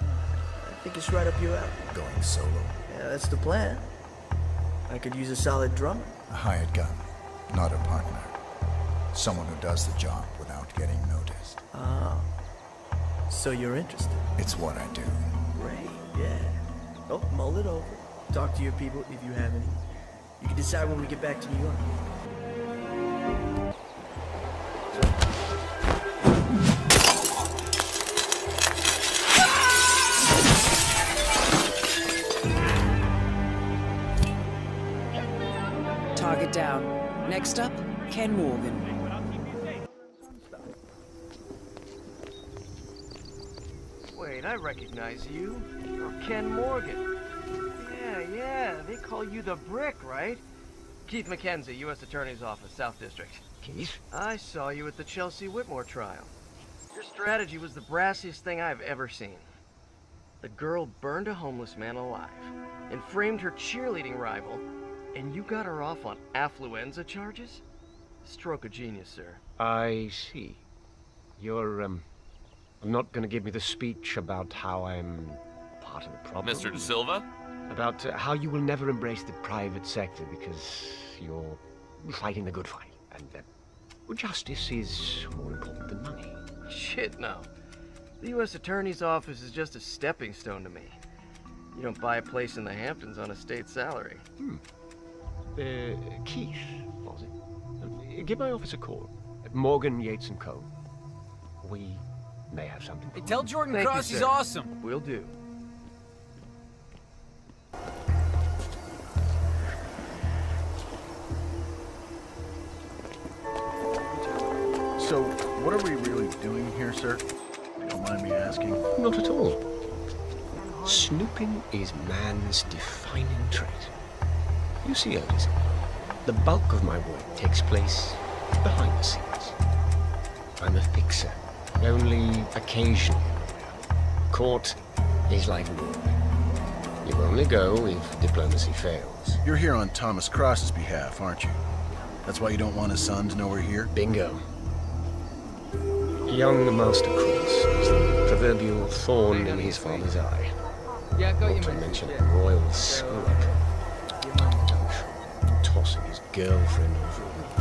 I think it's right up your alley. Going solo? Yeah, that's the plan. I could use a solid drummer. A hired gun, not a partner. Someone who does the job without getting noticed. Ah, so you're interested? It's what I do. Great, yeah. Oh, mull it over. Talk to your people if you have any. You can decide when we get back to New York. Target down. Next up, Ken Morgan. Wait, I recognize you. You're Ken Morgan. Yeah, they call you the Brick, right? Keith McKenzie, U.S. Attorney's Office, South District. Keith? I saw you at the Chelsea Whitmore trial. Your strategy was the brassiest thing I've ever seen. The girl burned a homeless man alive and framed her cheerleading rival, and you got her off on affluenza charges? Stroke of genius, sir. I see. You're, not gonna give me the speech about how I'm part of the problem? Mr. De Silva? About how you will never embrace the private sector because you're fighting the good fight. And justice is more important than money. Shit, no. The U.S. Attorney's Office is just a stepping stone to me. You don't buy a place in the Hamptons on a state salary. Keith, was it? Give my office a call. At Morgan, Yates & Co. We may have something. Hey, tell Jordan Thank Cross you, he's sir. awesome. Will do. So, what are we really doing here, sir? If you don't mind me asking. Not at all. Snooping is man's defining trait. You see, Otis, the bulk of my work takes place behind the scenes. I'm a fixer, only occasionally. Court is like war. You only go if diplomacy fails. You're here on Thomas Cross's behalf, aren't you? That's why you don't want his son to know we're here? Bingo. Young Master Cross is the proverbial thorn in his father's eye. Yeah, got Not to mention a royal screw-up. Tossing his girlfriend over a roof.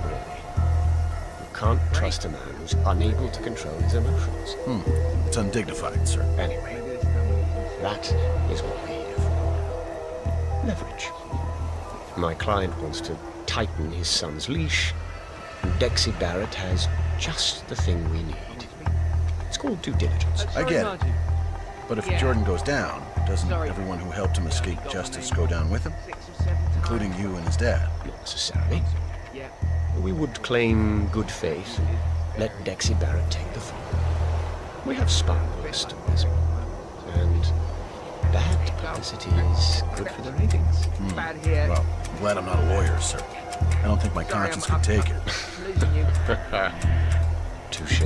Really. You can't trust a man who's unable to control his emotions. It's undignified, sir. Anyway, that is what we're here for. Leverage. My client wants to tighten his son's leash, and Dexy Barrett has just the thing we need. It's called due diligence. I get it. But if Jordan goes down, doesn't everyone who helped him escape justice go down with him? Including you and his dad? Not necessarily. We would claim good faith and let Dexy Barrett take the fall. We have spun those stories. And bad publicity is good for the ratings. Well, I'm glad I'm not a lawyer, sir. I don't think my conscience could take it. Touche.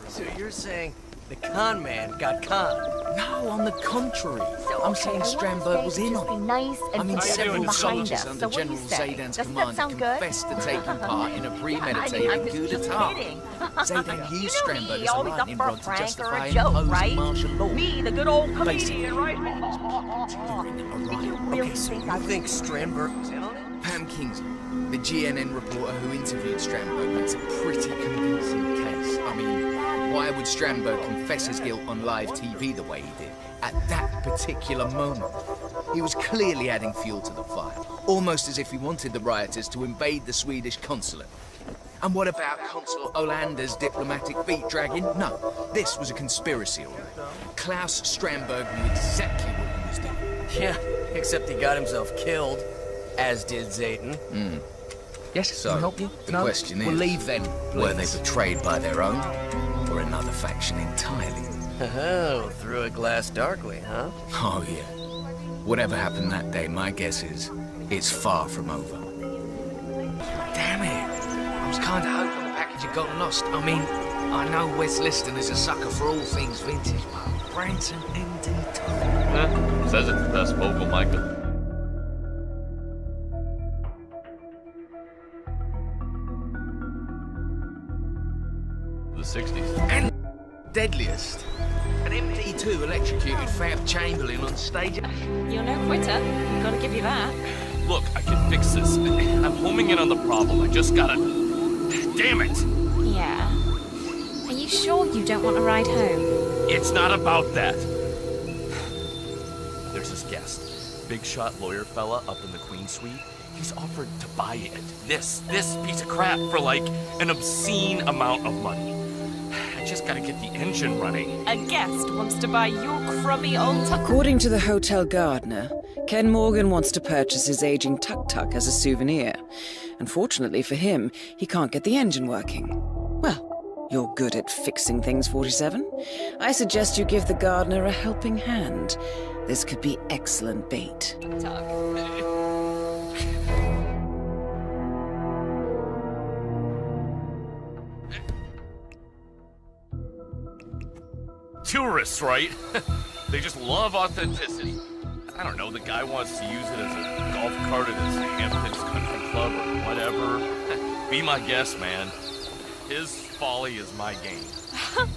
So you're saying the con man got conned? No, on the contrary. I'm saying Strandberg was in on it. I mean, several soldiers under General Zaydan's command confessed to taking part in a premeditated coup d'etat. Zaydan used Strandberg as a lightning rod to justify imposing martial law. Me, the good old comedian, right? Okay, so you think Strandberg was in on it? Pam Kingsley, the GNN reporter who interviewed Strandberg, makes a pretty convincing case. I mean, why would Strandberg confess his guilt on live TV the way he did at that particular moment? He was clearly adding fuel to the fire, almost as if he wanted the rioters to invade the Swedish consulate. And what about Consul Olander's diplomatic feet dragging? No, this was a conspiracy, all right. Klaus Strandberg knew exactly what he was doing. Yeah, except he got himself killed, as did Zayden. Yes, So, can I help you? the No? question is, We'll leave then, were they please. betrayed by their own, or another faction entirely? Oh, through a glass darkly, huh? Oh, yeah. Whatever happened that day, my guess is, it's far from over. Damn it! I was kind of hoping the package had gotten lost. I mean, I know Wes Liston is a sucker for all things vintage, but Branson MD Says it's the best vocal mic. The 60s. And deadliest. An MD2 electrocuted Fab Chamberlain on stage. You're no quitter. Gotta give you that. Look, I can fix this. I'm homing in on the problem. I just gotta... Damn it! Yeah. Are you sure you don't want a ride home? It's not about that. There's this guest. Big shot lawyer fella up in the Queen Suite. He's offered to buy it. This piece of crap for like an obscene amount of money. I just gotta get the engine running. A guest wants to buy your crummy old tuk. According to the hotel gardener, Ken Morgan wants to purchase his aging tuk-tuk as a souvenir. Unfortunately for him, he can't get the engine working. Well, you're good at fixing things, 47. I suggest you give the gardener a helping hand. This could be excellent bait. Tourists, right? They just love authenticity. I don't know, the guy wants to use it as a golf cart at his Hamptons Country Club or whatever. Be my guest, man. His folly is my game.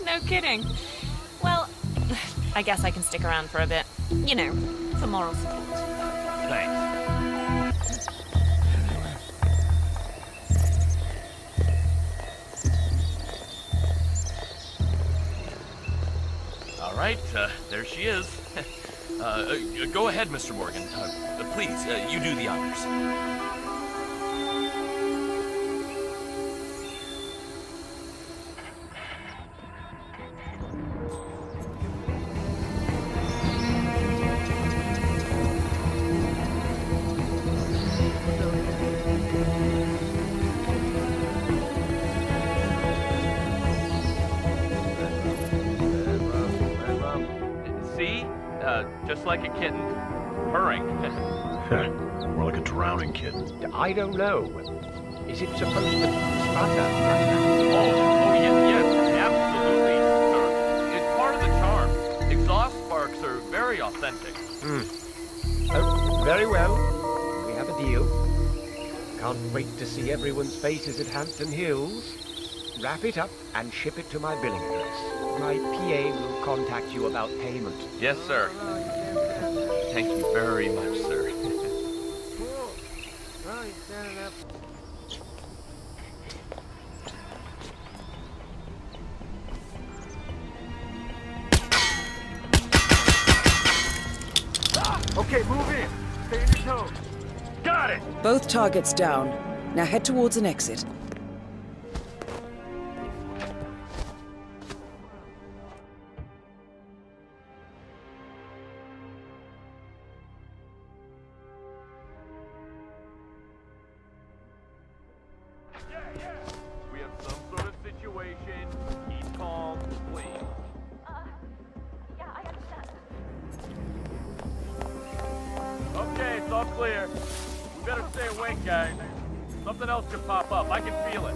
No kidding. Well, I guess I can stick around for a bit. You know, for moral support. Thanks. All right, there she is. Go ahead, Mr. Morgan. Please, you do the honors. Just like a kitten, purring. More like a drowning kitten. I don't know. Is it supposed to sputter? Oh, yes, absolutely, sir. It's part of the charm. Exhaust sparks are very authentic. Oh, very well. We have a deal. Can't wait to see everyone's faces at Hampton Hills. Wrap it up and ship it to my billing address. My PA will contact you about payment. Yes, sir. Thank you very much, sir. Okay, move in. Stay on your toes. Got it! Both targets down. Now head towards an exit. We have some sort of situation. Keep calm, please. Yeah, I understand. Okay, it's all clear. We better stay awake, guys. Something else could pop up. I can feel it.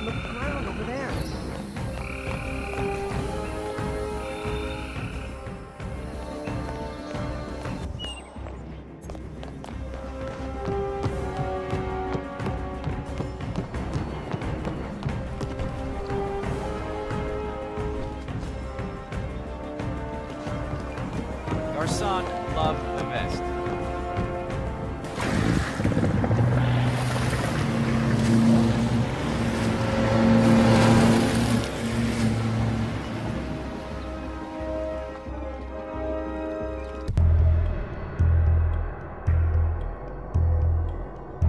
Look around over there. Garçon, love the vest.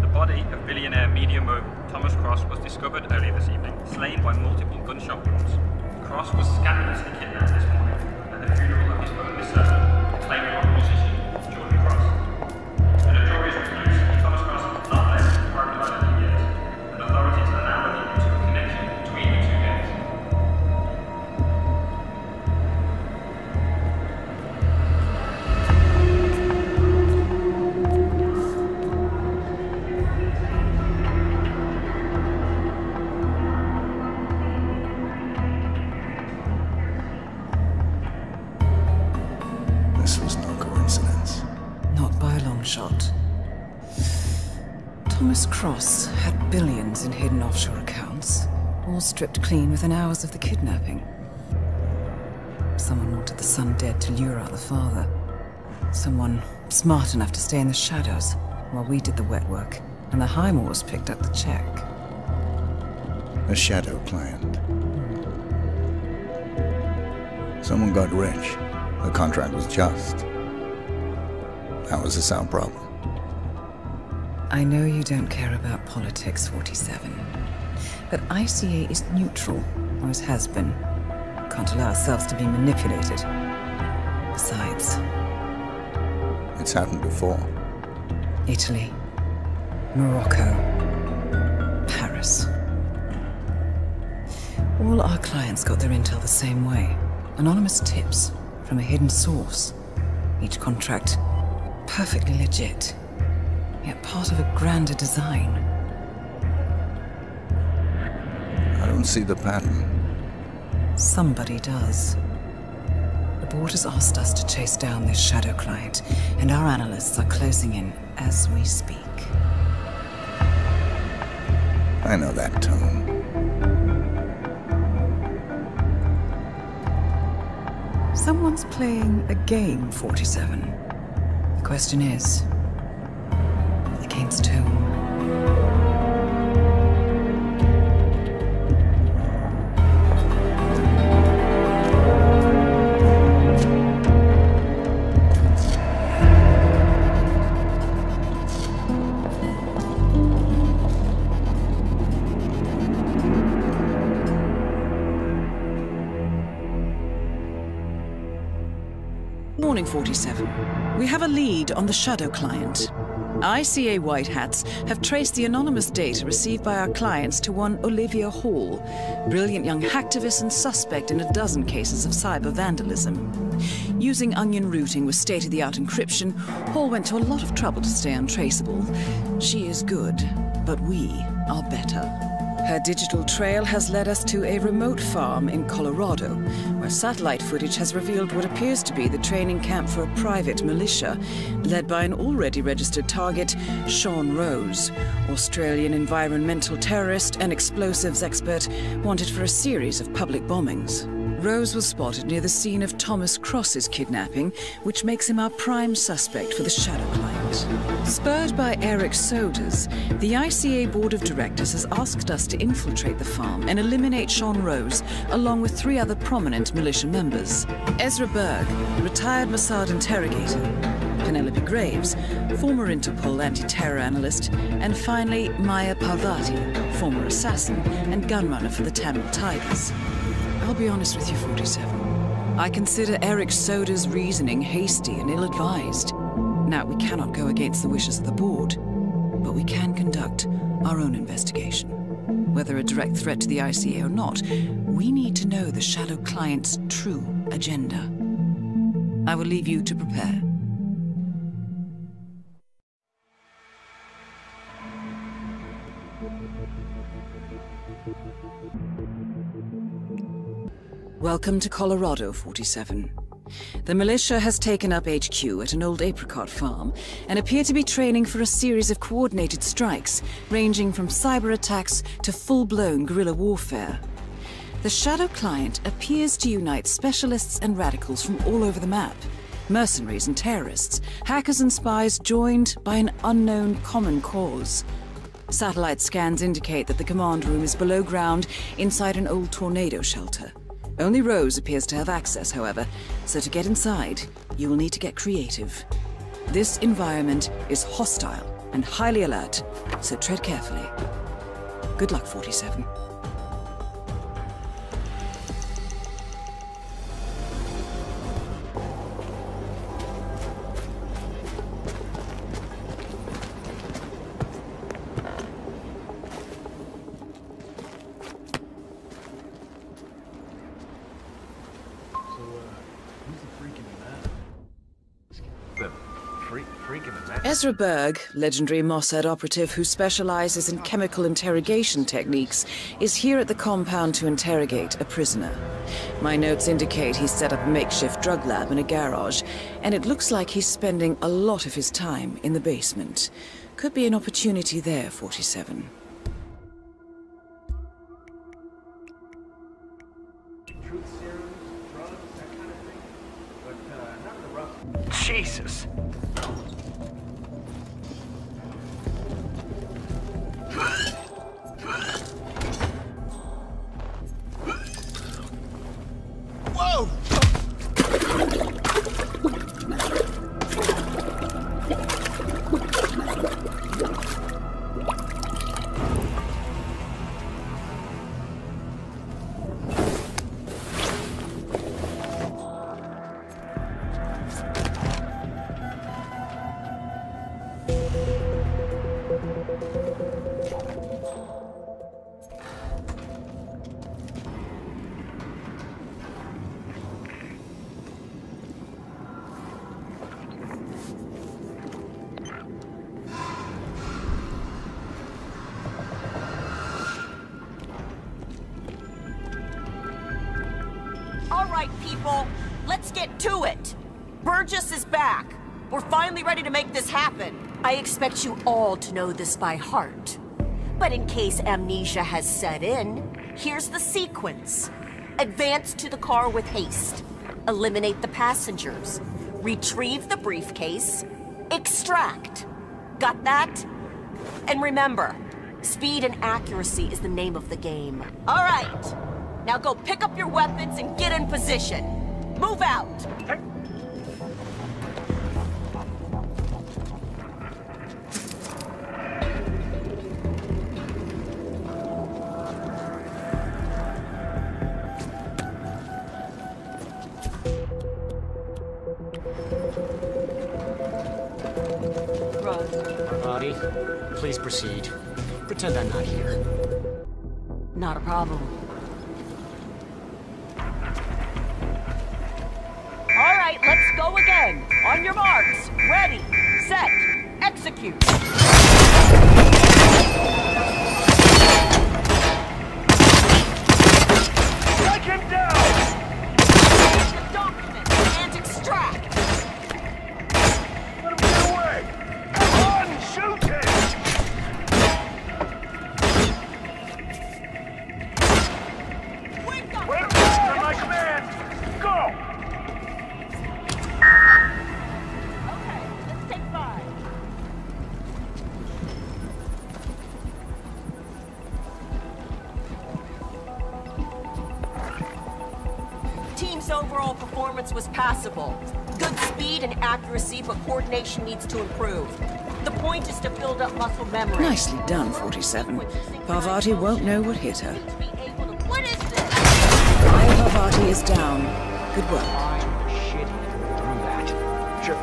The body of billionaire media mogul Thomas Cross was discovered earlier this evening, slain by multiple gunshot wounds. Cross was scandalously kidnapped this morning at the funeral of his only son, shot. Thomas Cross had billions in hidden offshore accounts, all stripped clean within hours of the kidnapping. Someone wanted the son dead to lure out the father. Someone smart enough to stay in the shadows while we did the wet work, and the Highmoors picked up the check. A shadow client. Someone got rich. The contract was just. That was a sound problem. I know you don't care about politics, 47. But ICA is neutral, always has been. Can't allow ourselves to be manipulated. Besides... It's happened before. Italy. Morocco. Paris. All our clients got their intel the same way. Anonymous tips from a hidden source. Each contract perfectly legit, yet part of a grander design. I don't see the pattern. Somebody does. The board has asked us to chase down this shadow client, and our analysts are closing in as we speak. I know that tone. Someone's playing a game, 47. The question is, the game's tone. Morning, 47. We have a lead on the shadow client. ICA White Hats have traced the anonymous data received by our clients to one Olivia Hall, brilliant young hacktivist and suspect in a dozen cases of cyber vandalism. Using onion routing with state-of-the-art encryption, Hall went to a lot of trouble to stay untraceable. She is good, but we are better. Her digital trail has led us to a remote farm in Colorado, where satellite footage has revealed what appears to be the training camp for a private militia, led by an already registered target, Sean Rose, Australian environmental terrorist and explosives expert wanted for a series of public bombings. Rose was spotted near the scene of Thomas Cross's kidnapping, which makes him our prime suspect for the shadow client. Spurred by Eric Soders, the ICA Board of Directors has asked us to infiltrate the farm and eliminate Sean Rose, along with 3 other prominent militia members. Ezra Berg, retired Mossad interrogator, Penelope Graves, former Interpol anti-terror analyst, and finally Maya Parvati, former assassin and gunrunner for the Tamil Tigers. I'll be honest with you, 47. I consider Eric Soda's reasoning hasty and ill-advised. Now, we cannot go against the wishes of the board, but we can conduct our own investigation. Whether a direct threat to the ICA or not, we need to know the shadow client's true agenda. I will leave you to prepare. Welcome to Colorado, 47. The militia has taken up HQ at an old apricot farm and appear to be training for a series of coordinated strikes, ranging from cyber attacks to full-blown guerrilla warfare. The shadow client appears to unite specialists and radicals from all over the map, mercenaries and terrorists, hackers and spies joined by an unknown common cause. Satellite scans indicate that the command room is below ground inside an old tornado shelter. Only Rose appears to have access, however, so to get inside, you will need to get creative. This environment is hostile and highly alert, so tread carefully. Good luck, 47. freak in the neck. Ezra Berg, legendary Mossad operative who specializes in chemical interrogation techniques, is here at the compound to interrogate a prisoner. My notes indicate he's set up a makeshift drug lab in a garage, and it looks like he's spending a lot of his time in the basement. Could be an opportunity there, 47. Jesus! Whoa! All right, people, let's get to it. Burgess is back. We're finally ready to make this happen. I expect you all to know this by heart. But in case amnesia has set in, here's the sequence. Advance to the car with haste. Eliminate the passengers. Retrieve the briefcase. Extract. Got that? And remember, speed and accuracy is the name of the game. All right. Now go pick up your weapons and get in position. Move out! Parvati, please proceed. Pretend I'm not here. Not a problem. All right, let's go again. On your marks. Ready, set, execute. Strike him down! Take the document and extract. Let him get away! Come on, shoot him! Wake up! Wait, under my command! Go! Okay, let's take 5. Team's overall performance was passable. Good speed and accuracy, but coordination needs to improve. The point is to build up muscle memory. Nicely done, 47. Parvati won't know what hit her. What is this? Maya Parvati is down. Good work. Shit, through that. Sure.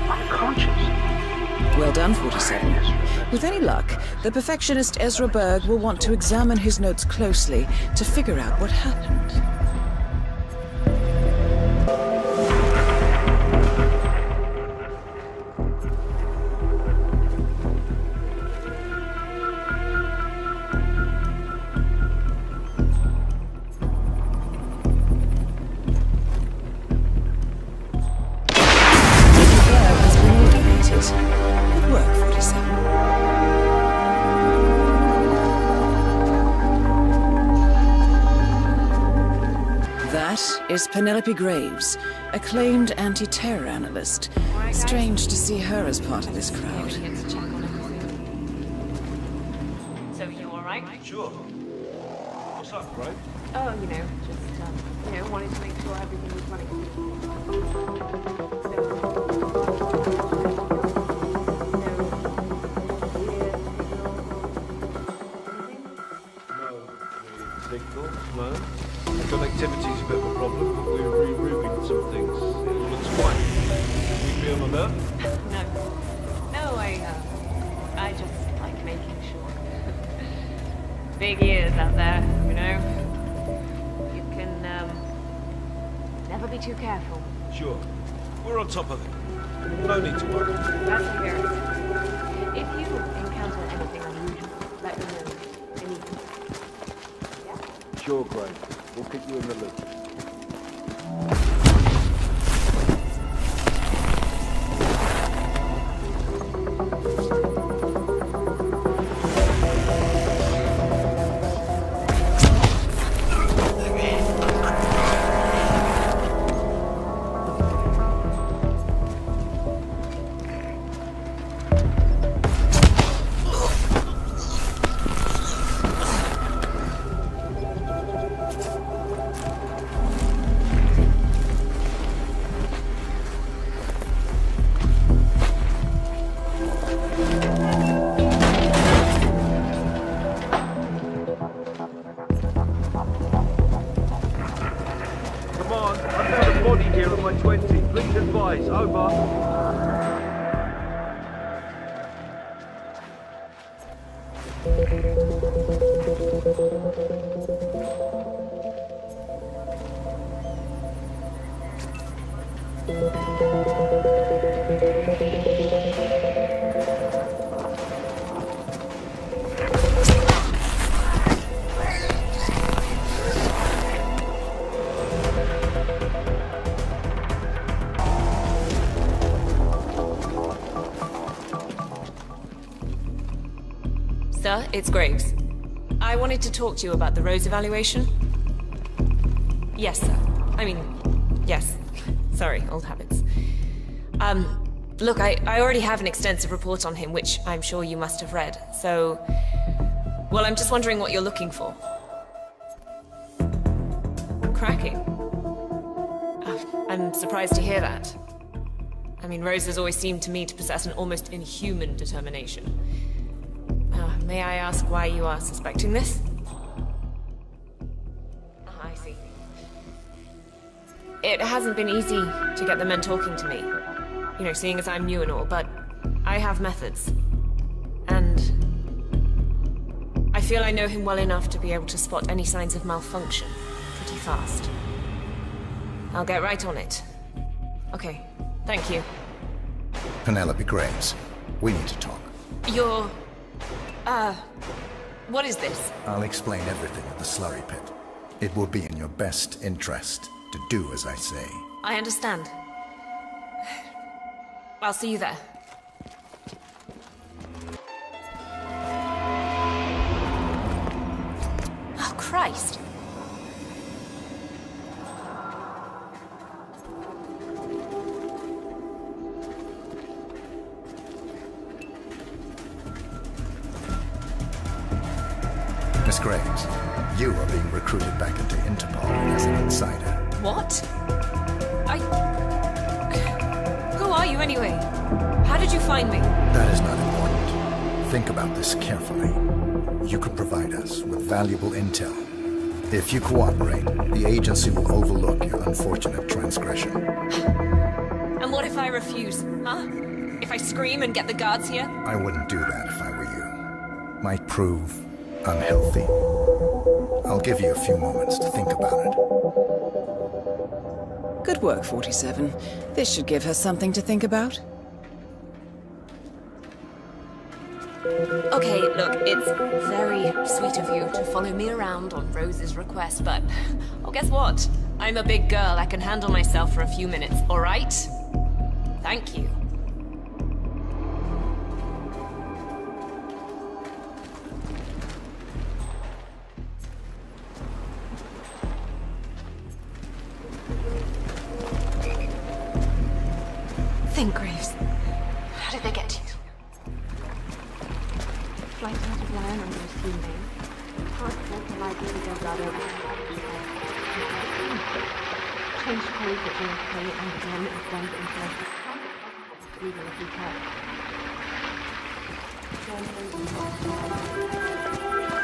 Unconscious. Well done, 47. With any luck, the perfectionist Ezra Berg will want to examine his notes closely to figure out what happened. Is Penelope Graves, acclaimed anti-terror analyst. Strange to see her as part of this crowd. So you alright? Sure. What's up, Greg? Oh, just, wanted to make sure everything was running. No. Connectivity's a bit of a problem, but we're rerouting some things. It looks fine. Should we be on alert? No, I just like making sure. Big ears out there, You can, never be too careful. Sure. We're on top of it. No need to worry. That's the very. If you encounter anything unusual, let me know. Anything. Yeah? Sure, Greg. We'll keep you in the loop. Sir, it's Graves. I wanted to talk to you about the Rose evaluation. Yes, sir. Yes. Sorry, old habits. Look, I already have an extensive report on him, which I'm sure you must have read, so... Well, I'm just wondering what you're looking for. Cracking? I'm surprised to hear that. Rose has always seemed to me to possess an almost inhuman determination. May I ask why you are suspecting this? I see. It hasn't been easy to get the men talking to me. Seeing as I'm new and all, but I have methods. And I feel I know him well enough to be able to spot any signs of malfunction pretty fast. I'll get right on it. Okay, thank you. Penelope Graves, we need to talk. You're... what is this? I'll explain everything at the slurry pit. It will be in your best interest to do as I say. I understand. I'll see you there. Oh, Christ. Miss Graves, you are being recruited back into Interpol as an insider. What? Who are you anyway? How did you find me? That is not important. Think about this carefully. You could provide us with valuable intel. If you cooperate, the agency will overlook your unfortunate transgression. And what if I refuse, huh? If I scream and get the guards here? I wouldn't do that if I were you. Might prove unhealthy. I'll give you a few moments to think about it. Good work, 47. This should give her something to think about. Okay, look, it's very sweet of you to follow me around on Rose's request, but... oh, guess what? I'm a big girl. I can handle myself for a few minutes, all right? Thank you. Think, Graves. How did they get to you? Flight out of line on those few names. Passport to Library Delgado. Change code at JFK and again at Bond and First. Legal if you can.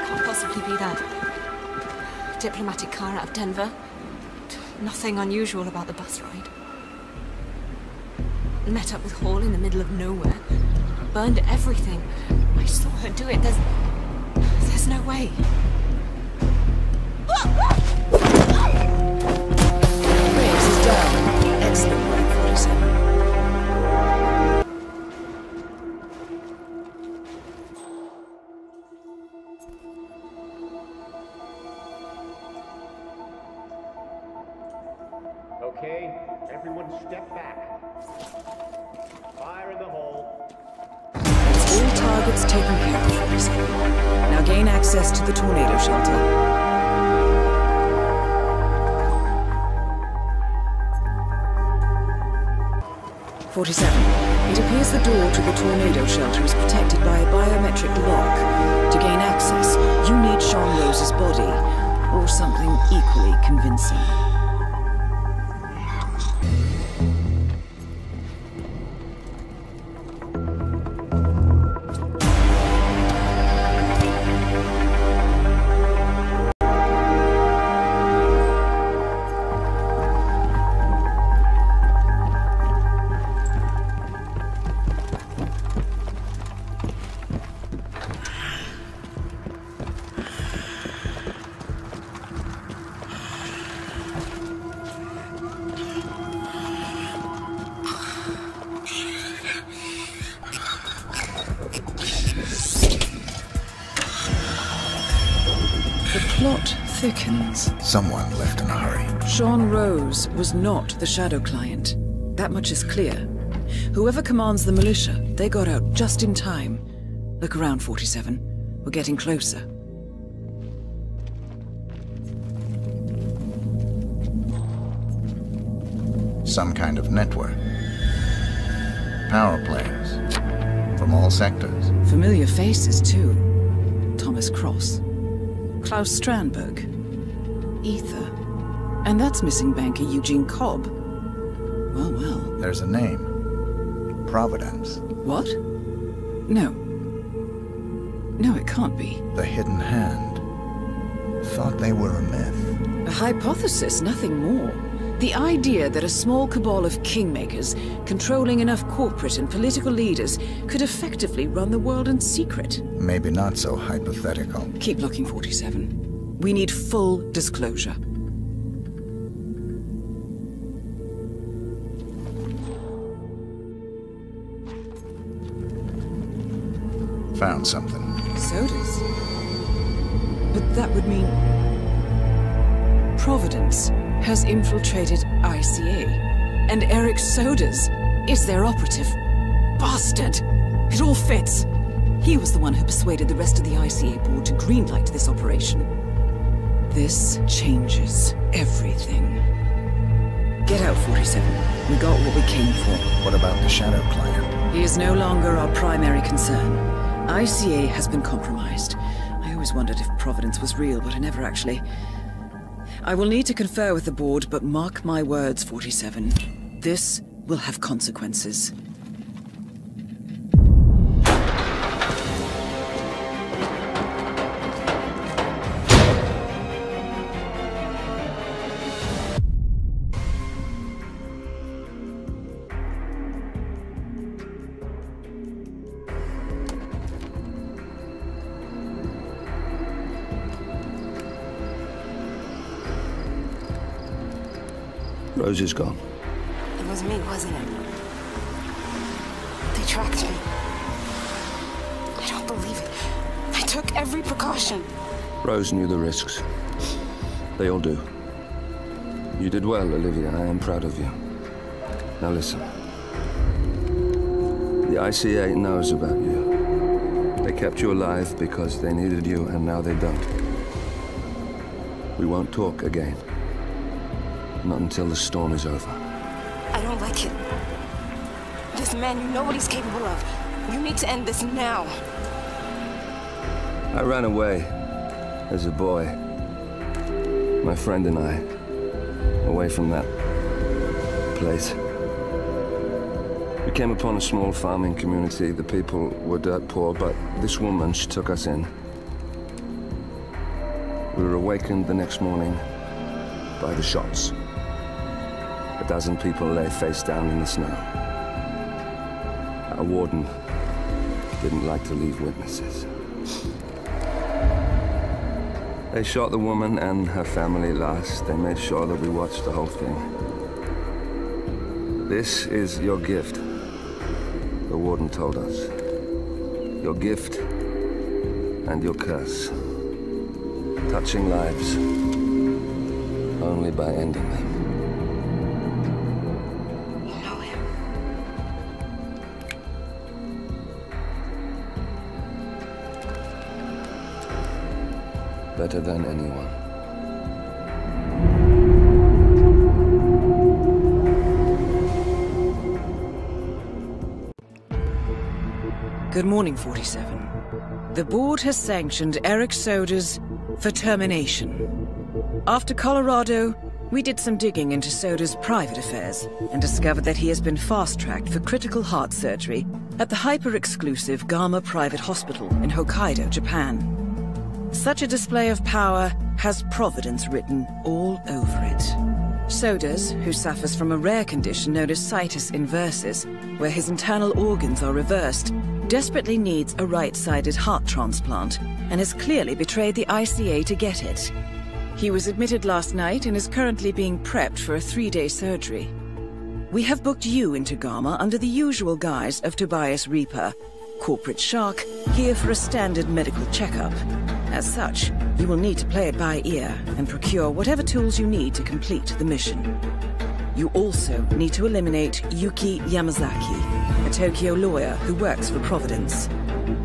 Can't possibly be that. Diplomatic car out of Denver. Nothing unusual about the bus ride. Met up with Hall in the middle of nowhere. Burned everything. I saw her do it. There's no way. Graves is down. Excellent work, 47. Okay, everyone step back. Fire in the hole. All targets taken care of, 47. Now gain access to the tornado shelter. It appears the door to the tornado shelter is protected by a biometric lock. To gain access, you need Sean Rose's body, or something equally convincing. Plot thickens. Someone left in a hurry. Sean Rose was not the Shadow client. That much is clear. Whoever commands the militia, they got out just in time. Look around, 47. We're getting closer. Some kind of network. Power planes. From all sectors. Familiar faces, too. Thomas Cross. Klaus Strandberg. Ether. And that's missing banker Eugene Cobb. Well, well. There's a name. Providence. What? No. No, it can't be. The Hidden Hand. Thought they were a myth. A hypothesis, nothing more. The idea that a small cabal of kingmakers, controlling enough corporate and political leaders, could effectively run the world in secret. Maybe not so hypothetical. Keep looking, 47. We need full disclosure. Found something. Sodas? But that would mean... Providence has infiltrated ICA, and Eric Sodas is their operative. Bastard! It all fits. He was the one who persuaded the rest of the ICA board to greenlight this operation. This changes everything. Get out, 47. We got what we came for. What about the Shadow client? He is no longer our primary concern. ICA has been compromised. I always wondered if Providence was real, but I never actually... I will need to confer with the board, but mark my words, 47. This will have consequences. Rose is gone. It was me, wasn't it? They tracked me. I don't believe it. I took every precaution. Rose knew the risks. They all do. You did well, Olivia. I am proud of you. Now listen. The ICA knows about you. They kept you alive because they needed you, and now they don't. We won't talk again. Not until the storm is over. I don't like it. This man, you know what he's capable of. You need to end this now. I ran away as a boy. My friend and I. Away from that place. We came upon a small farming community. The people were dirt poor, but this woman, she took us in. We were awakened the next morning by the shots. A dozen people lay face down in the snow. Our warden didn't like to leave witnesses. They shot the woman and her family last. They made sure that we watched the whole thing. This is your gift, the warden told us. Your gift and your curse. Touching lives only by ending them. You know him. Better than anyone. Good morning, 47. The board has sanctioned Eric Soda's for termination. After Colorado, we did some digging into Soda's private affairs and discovered that he has been fast-tracked for critical heart surgery at the hyper-exclusive Gama Private Hospital in Hokkaido, Japan. Such a display of power has Providence written all over it. Sodas, who suffers from a rare condition known as situs inversus, where his internal organs are reversed, desperately needs a right-sided heart transplant and has clearly betrayed the ICA to get it. He was admitted last night and is currently being prepped for a 3-day surgery. We have booked you into Gama under the usual guise of Tobias Reaper, corporate shark, here for a standard medical checkup. As such, you will need to play it by ear and procure whatever tools you need to complete the mission. You also need to eliminate Yuki Yamazaki, a Tokyo lawyer who works for Providence.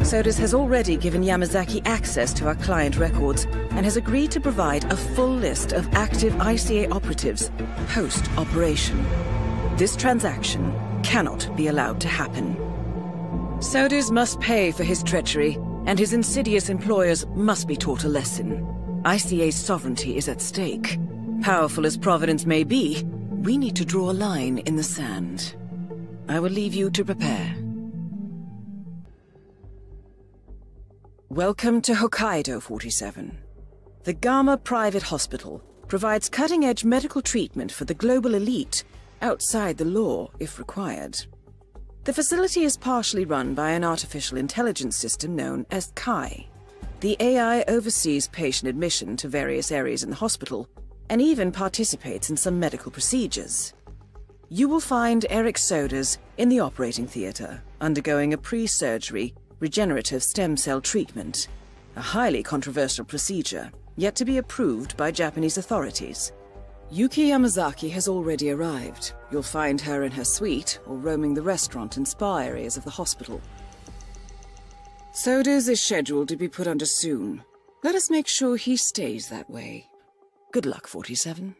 Sodas has already given Yamazaki access to our client records and has agreed to provide a full list of active ICA operatives post-operation. This transaction cannot be allowed to happen. Sodas must pay for his treachery, and his insidious employers must be taught a lesson. ICA's sovereignty is at stake. Powerful as Providence may be, we need to draw a line in the sand. I will leave you to prepare. Welcome to Hokkaido, 47. The Gama Private Hospital provides cutting-edge medical treatment for the global elite, outside the law if required. The facility is partially run by an artificial intelligence system known as Kai. The AI oversees patient admission to various areas in the hospital and even participates in some medical procedures. You will find Eric Sodas in the operating theater, undergoing a pre-surgery regenerative stem cell treatment, a highly controversial procedure, yet to be approved by Japanese authorities. Yuki Yamazaki has already arrived. You'll find her in her suite or roaming the restaurant and spa areas of the hospital. Sodas is scheduled to be put under soon. Let us make sure he stays that way. Good luck, 47.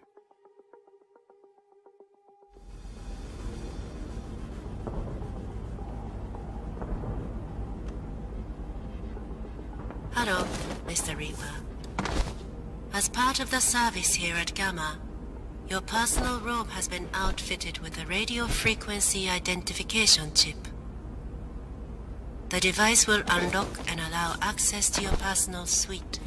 Hello, Mr. Reaper. As part of the service here at Gamma, your personal robe has been outfitted with a radio frequency identification chip. The device will unlock and allow access to your personal suite.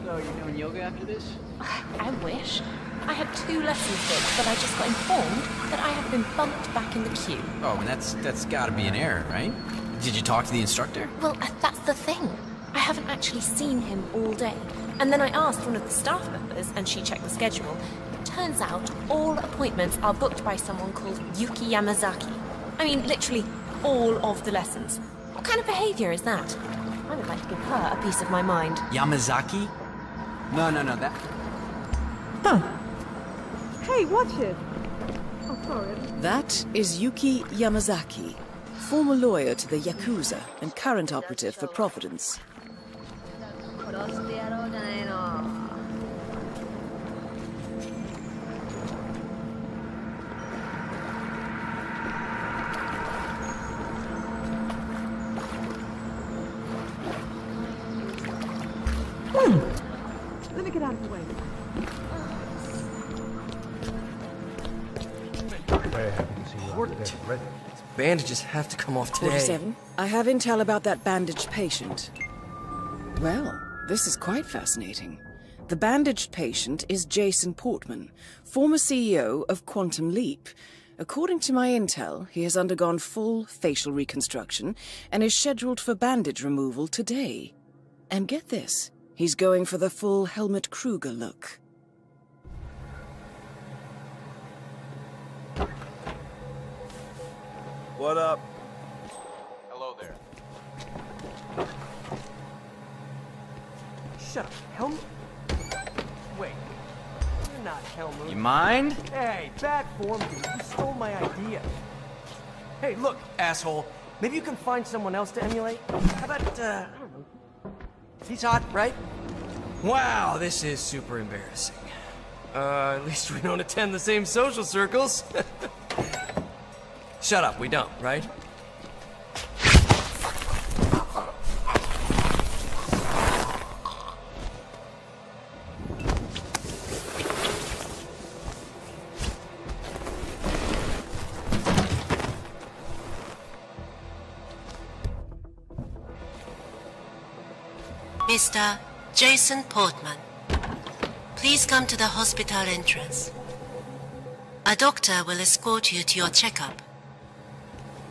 So, you're doing yoga after this? I wish. I had 2 lessons booked, but I just got informed that I have been bumped back in the queue. Oh, and that's gotta be an error, right? Did you talk to the instructor? Well, that's the thing. I haven't actually seen him all day. And then I asked one of the staff members, and she checked the schedule. Turns out all appointments are booked by someone called Yuki Yamazaki. I mean, literally all of the lessons. What kind of behavior is that? I would like to give her a piece of my mind. Yamazaki? No, that... Huh. Hey, watch it! Oh, sorry. That is Yuki Yamazaki, former lawyer to the Yakuza and current operative for Providence. Let me get out of the way. Bandages have to come off today. 47, I have intel about that bandaged patient. Well, this is quite fascinating. The bandaged patient is Jason Portman, former CEO of Quantum Leap. According to my intel, he has undergone full facial reconstruction and is scheduled for bandage removal today. And get this, he's going for the full Helmut Kruger look. What up? Hello there. Shut up, Helmut. Wait, you're not Helmut. You mind? Hey, bad form, dude. You stole my idea. Hey, look, asshole. Maybe you can find someone else to emulate? How about, I don't know. He's hot, right? Wow, this is super embarrassing. At least we don't attend the same social circles. Shut up, we don't, right? Mr. Jason Portman, please come to the hospital entrance. A doctor will escort you to your checkup.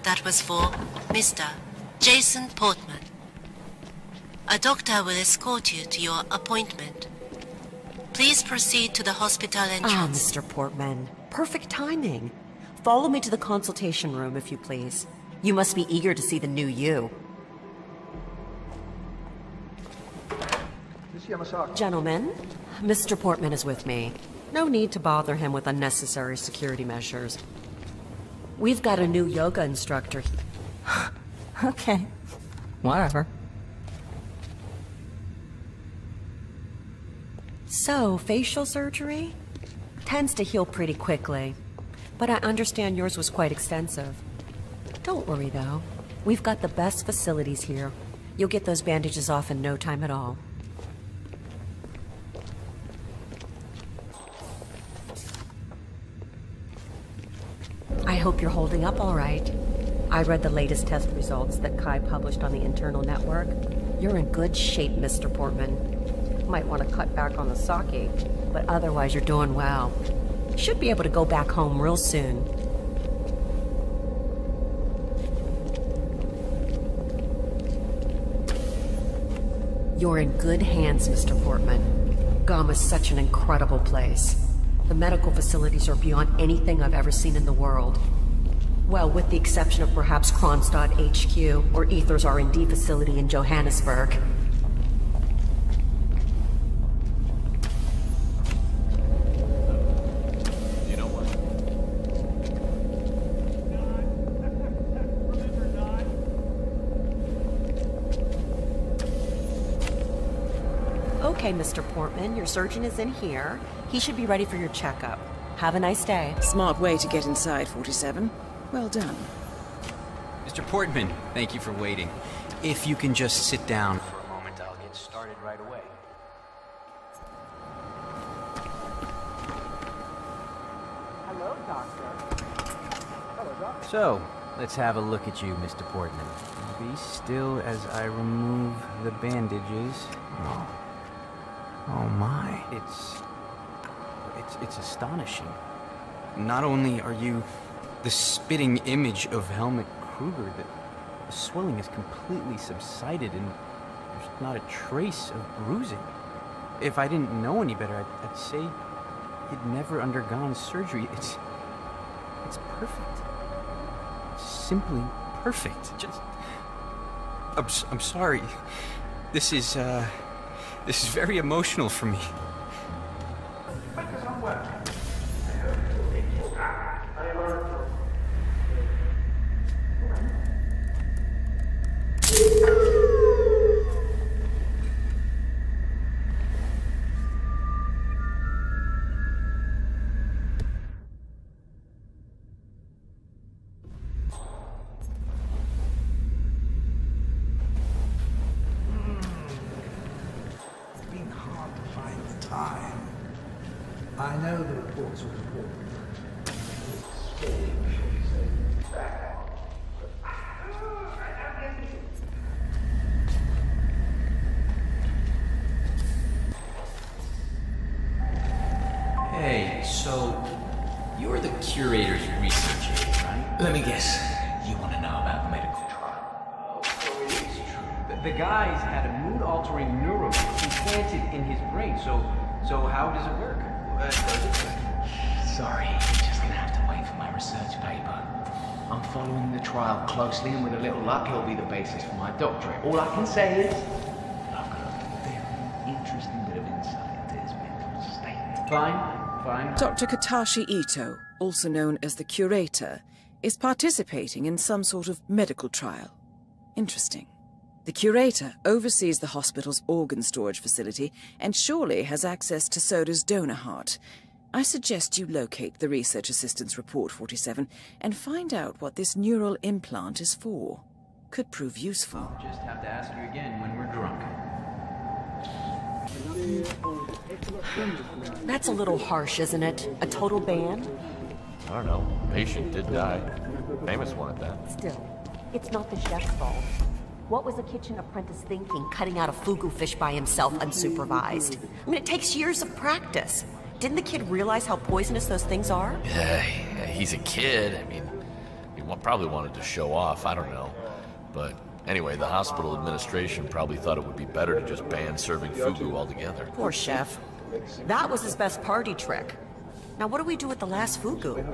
That was for Mr. Jason Portman. A doctor will escort you to your appointment. Please proceed to the hospital entrance. Ah, Mr. Portman. Perfect timing. Follow me to the consultation room, if you please. You must be eager to see the new you. Gentlemen, Mr. Portman is with me. No need to bother him with unnecessary security measures. We've got a new yoga instructor. Okay, whatever. So, facial surgery? Tends to heal pretty quickly. But I understand yours was quite extensive. Don't worry, though. We've got the best facilities here. You'll get those bandages off in no time at all. I hope you're holding up all right. I read the latest test results that Kai published on the internal network. You're in good shape, Mr. Portman. Might want to cut back on the sake, but otherwise you're doing well. Should be able to go back home real soon. You're in good hands, Mr. Portman. Gama's such an incredible place. The medical facilities are beyond anything I've ever seen in the world. Well, with the exception of perhaps Kronstadt HQ or Aether's R&D facility in Johannesburg. You know what? Okay, Mr. Portman, your surgeon is in here. He should be ready for your checkup. Have a nice day. Smart way to get inside, 47. Well done. Mr. Portman, thank you for waiting. If you can just sit down for a moment, I'll get started right away. Hello, Doctor. Hello, Doctor. So, let's have a look at you, Mr. Portman. Be still as I remove the bandages. Oh my, it's astonishing. Not only are you the spitting image of Helmut Kruger, the swelling has completely subsided and there's not a trace of bruising. if I didn't know any better, I'd say he'd never undergone surgery. It's perfect. Simply perfect. I'm sorry. This is very emotional for me. I know the reports were important. Hey, so you're the curator's research agent, right? Let me guess. You want to know about the medical trial. So it is true. The guy's had a mood-altering neurochip implanted in his brain, so how does it work? Sorry, you're just gonna have to wait for my research paper. I'm following the trial closely, and with a little luck, it'll be the basis for my doctorate. All I can say is, I've got a very interesting bit of insight into his mental state. Fine. Dr. Katashi Ito, also known as the Curator, is participating in some sort of medical trial. Interesting. The Curator oversees the hospital's organ storage facility and surely has access to Soda's donor heart. I suggest you locate the Research Assistant's Report 47 and find out what this neural implant is for. Could prove useful. I'll just have to ask you again when we're drunk. That's a little harsh, isn't it? A total ban? I don't know. Patient did die. Famous one at that. Still, it's not the chef's fault. What was a kitchen apprentice thinking, cutting out a fugu fish by himself unsupervised? I mean, it takes years of practice. Didn't the kid realize how poisonous those things are? Yeah, he's a kid. I mean, he probably wanted to show off. I don't know. But anyway, the hospital administration probably thought it would be better to just ban serving fugu altogether. Poor chef. That was his best party trick. Now what do we do with the last fugu?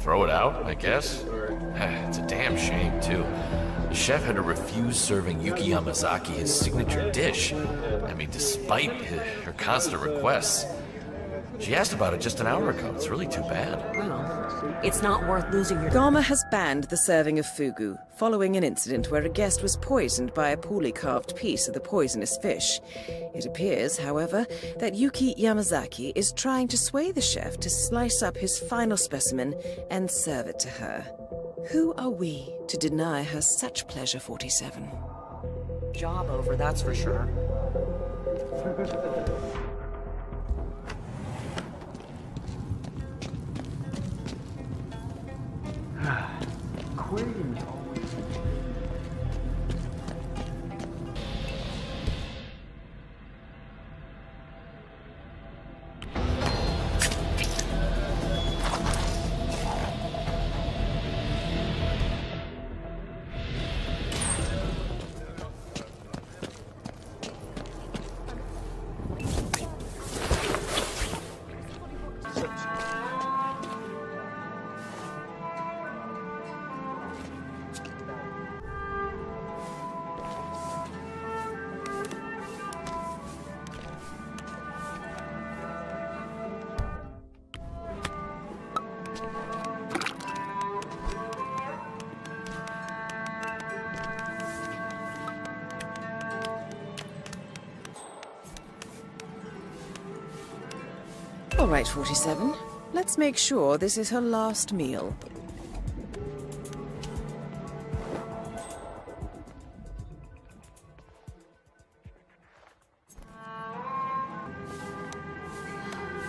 Throw it out, I guess. It's a damn shame, too. The chef had to refuse serving Yuki Yamazaki his signature dish. I mean, despite her constant requests. She asked about it just an hour ago. It's really too bad. Well, it's not worth losing your... Gama has banned the serving of fugu, following an incident where a guest was poisoned by a poorly carved piece of the poisonous fish. It appears, however, that Yuki Yamazaki is trying to sway the chef to slice up his final specimen and serve it to her. Who are we to deny her such pleasure, 47? Job over, that's for sure. Aquarium. All right, 47. Let's make sure this is her last meal.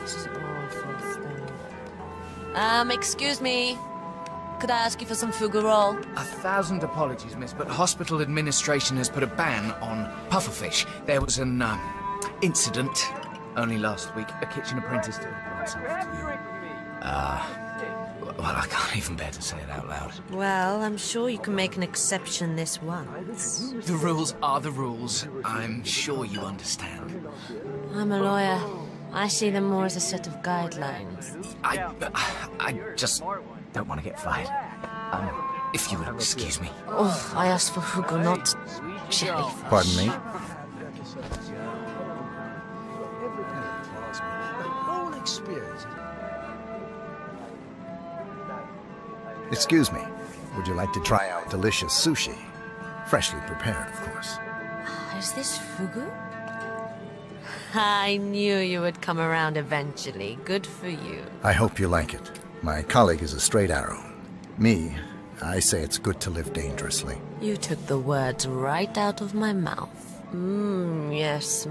This is awful stuff. Excuse me. Could I ask you for some fugu roll? 1,000 apologies, miss, but hospital administration has put a ban on pufferfish. There was an incident only last week. A kitchen apprentice took it. Well, I can't even bear to say it out loud. Well, I'm sure you can make an exception this once. The rules are the rules. I'm sure you understand. I'm a lawyer. I see them more as a set of guidelines. I just don't want to get fired. If you would excuse me. Oh, I asked for Hugo, not jellyfish. Pardon me? Excuse me. Would you like to try out delicious sushi? Freshly prepared, of course. Is this fugu? I knew you would come around eventually. Good for you. I hope you like it. My colleague is a straight arrow. Me, I say it's good to live dangerously. You took the words right out of my mouth. Yes,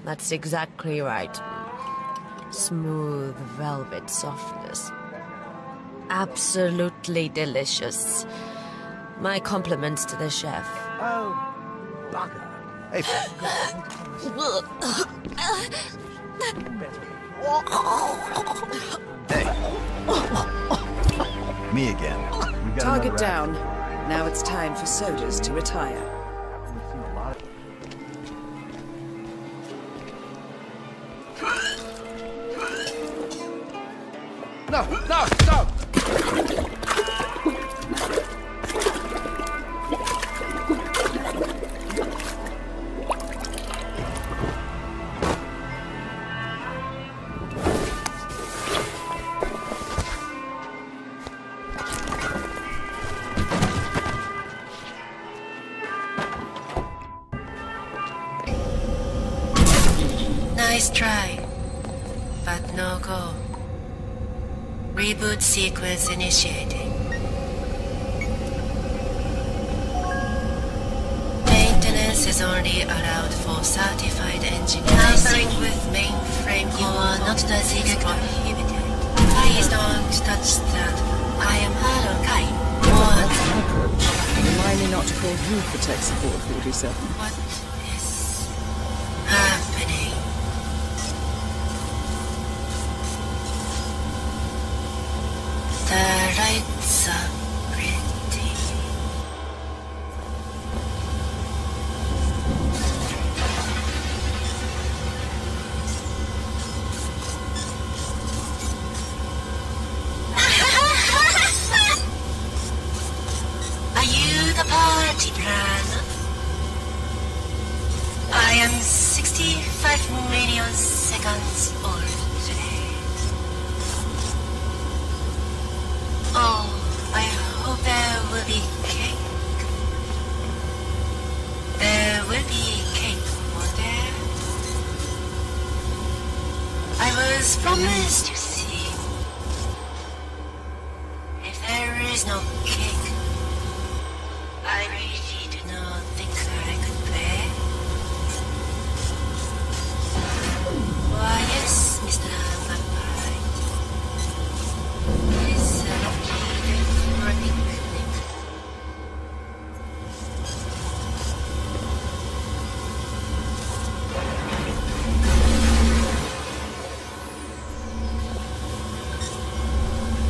that's exactly right. Smooth velvet softness. Absolutely delicious. My compliments to the chef. Oh, bugger. Hey, me again. Target down. Now it's time for soldiers to retire. No, no, no! Nice try, but no go. Reboot sequence initiating. Maintenance is only allowed for certified engineers. Tampering with mainframe. You are not designated prohibited. Please don't touch that. I am Harukai. Remind me not to call you for tech support 47. What is happening? The lights are pretty. Are you the party planner? I am 65 million seconds old today. Oh, I hope there will be cake. There will be cake, won't there? I was promised, you see. If there is no cake, I really do not think that I could play. Why, yes, Mr. Vampire. It is a lovely day for a picnic.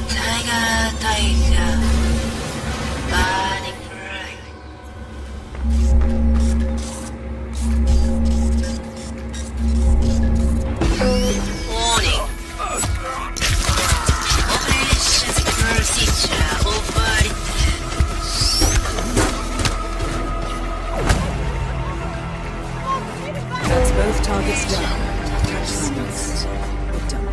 Tiger, tiger, burning bright. Warning. Operations procedure overridden. That's both targets down. Dismissed. Done.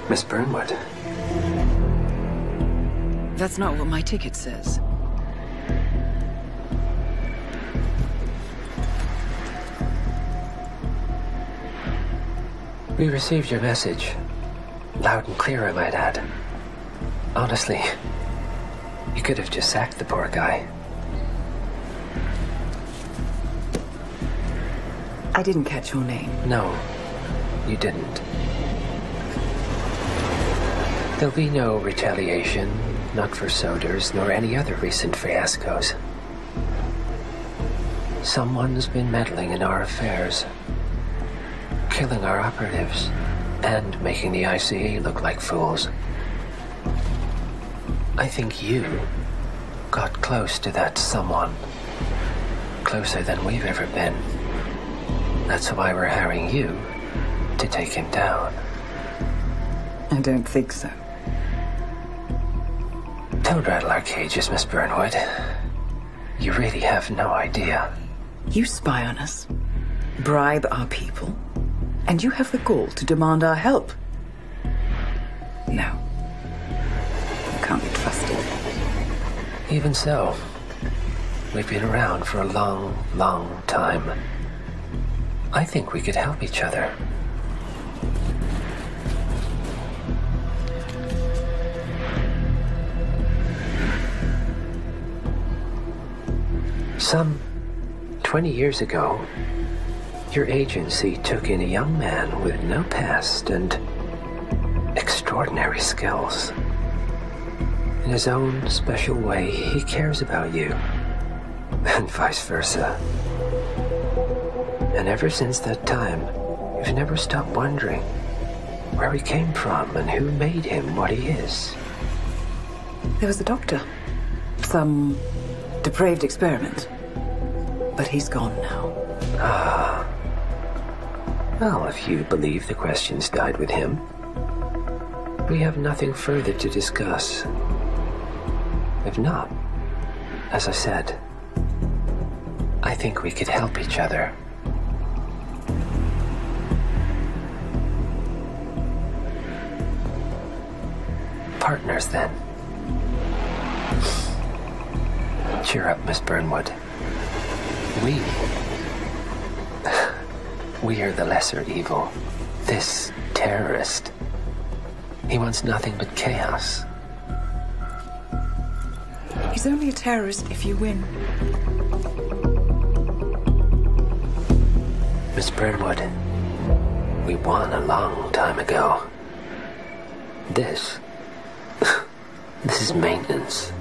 Miss Burnwood. That's not what my ticket says. We received your message. Loud and clear, I might add. Honestly, you could have just sacked the poor guy. I didn't catch your name. No, you didn't. There'll be no retaliation, not for Soders, nor any other recent fiascos. Someone's been meddling in our affairs, killing our operatives, and making the ICA look like fools. I think you got close to that someone. Closer than we've ever been. That's why we're hiring you to take him down. I don't think so. Don't rattle our cages, Miss Burnwood. You really have no idea. You spy on us, bribe our people, and you have the gall to demand our help. No. You can't be trusted. Even so, we've been around for a long, long time. I think we could help each other. Some 20 years ago, your agency took in a young man with no past and extraordinary skills. In his own special way, he cares about you, and vice versa. And ever since that time, you've never stopped wondering where he came from and who made him what he is. There was a doctor. Some depraved experiment. But he's gone now. Ah. Well, if you believe the questions died with him, we have nothing further to discuss. If not, as I said, I think we could help each other. Partners, then. Cheer up, Miss Burnwood. We are the lesser evil. This terrorist, he wants nothing but chaos. He's only a terrorist if you win. Miss Burnwood, we won a long time ago. This is maintenance.